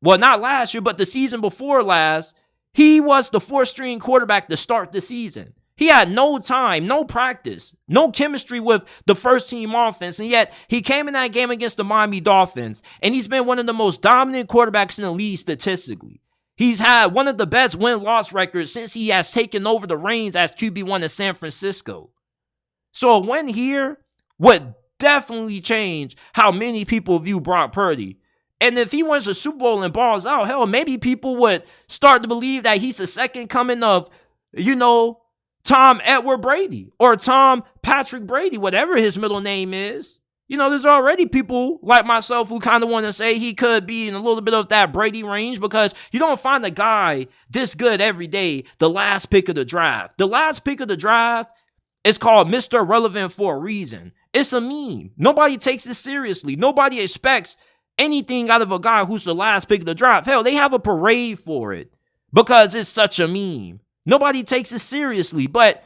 D: well, not last year, but the season before last, he was the fourth-string quarterback to start the season. He had no time, no practice, no chemistry with the first-team offense, and yet he came in that game against the Miami Dolphins, and he's been one of the most dominant quarterbacks in the league statistically. He's had one of the best win-loss records since he has taken over the reins as QB1 in San Francisco. So a win here would definitely change how many people view Brock Purdy. And if he wins a Super Bowl and balls out, hell, maybe people would start to believe that he's the second coming of, Tom Edward Brady or Tom Patrick Brady, whatever his middle name is. There's already people like myself who kind of want to say he could be in a little bit of that Brady range because you don't find a guy this good every day, the last pick of the draft. The last pick of the draft is called Mr. Relevant for a reason. It's a meme. Nobody takes it seriously. Nobody expects anything out of a guy who's the last pick of the draft. Hell, they have a parade for it because it's such a meme. Nobody takes it seriously, but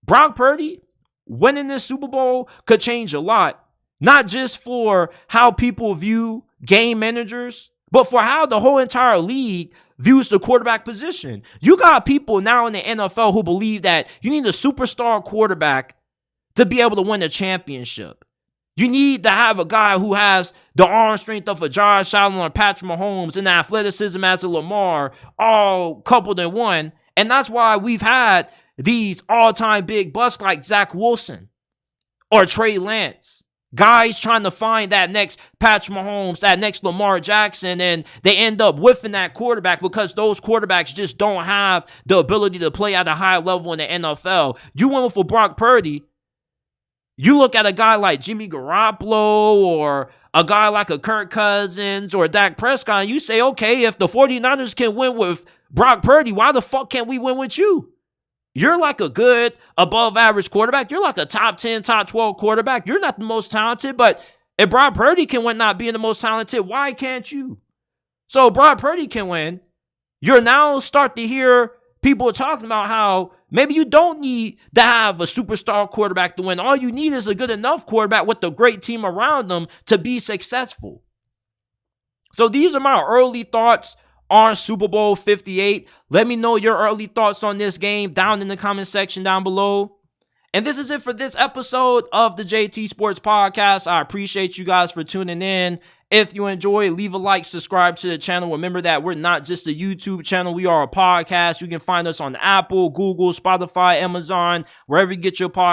D: Brock Purdy winning this Super Bowl could change a lot, not just for how people view game managers, but for how the whole entire league views the quarterback position. You got people now in the NFL who believe that you need a superstar quarterback to be able to win a championship. You need to have a guy who has the arm strength of a Josh Allen or Patrick Mahomes and the athleticism as a Lamar all coupled in one. And that's why we've had these all-time big busts like Zach Wilson or Trey Lance. Guys trying to find that next Patrick Mahomes, that next Lamar Jackson, and they end up whiffing that quarterback because those quarterbacks just don't have the ability to play at a high level in the NFL. You went for Brock Purdy. You look at a guy like Jimmy Garoppolo or a guy like a Kirk Cousins or Dak Prescott, and you say, okay, if the 49ers can win with Brock Purdy, why the fuck can't we win with you? You're like a good, above-average quarterback. You're like a top 10, top 12 quarterback. You're not the most talented, but if Brock Purdy can win not being the most talented, why can't you? So Brock Purdy can win. You're now start to hear people talking about how maybe you don't need to have a superstar quarterback to win. All you need is a good enough quarterback with a great team around them to be successful. So these are my early thoughts on Super Bowl 58. Let me know your early thoughts on this game down in the comment section down below. And this is it for this episode of the JT Sports Podcast. I appreciate you guys for tuning in. If you enjoy, leave a like, subscribe to the channel. Remember that we're not just a YouTube channel. We are a podcast. You can find us on Apple, Google, Spotify, Amazon, wherever you get your podcast.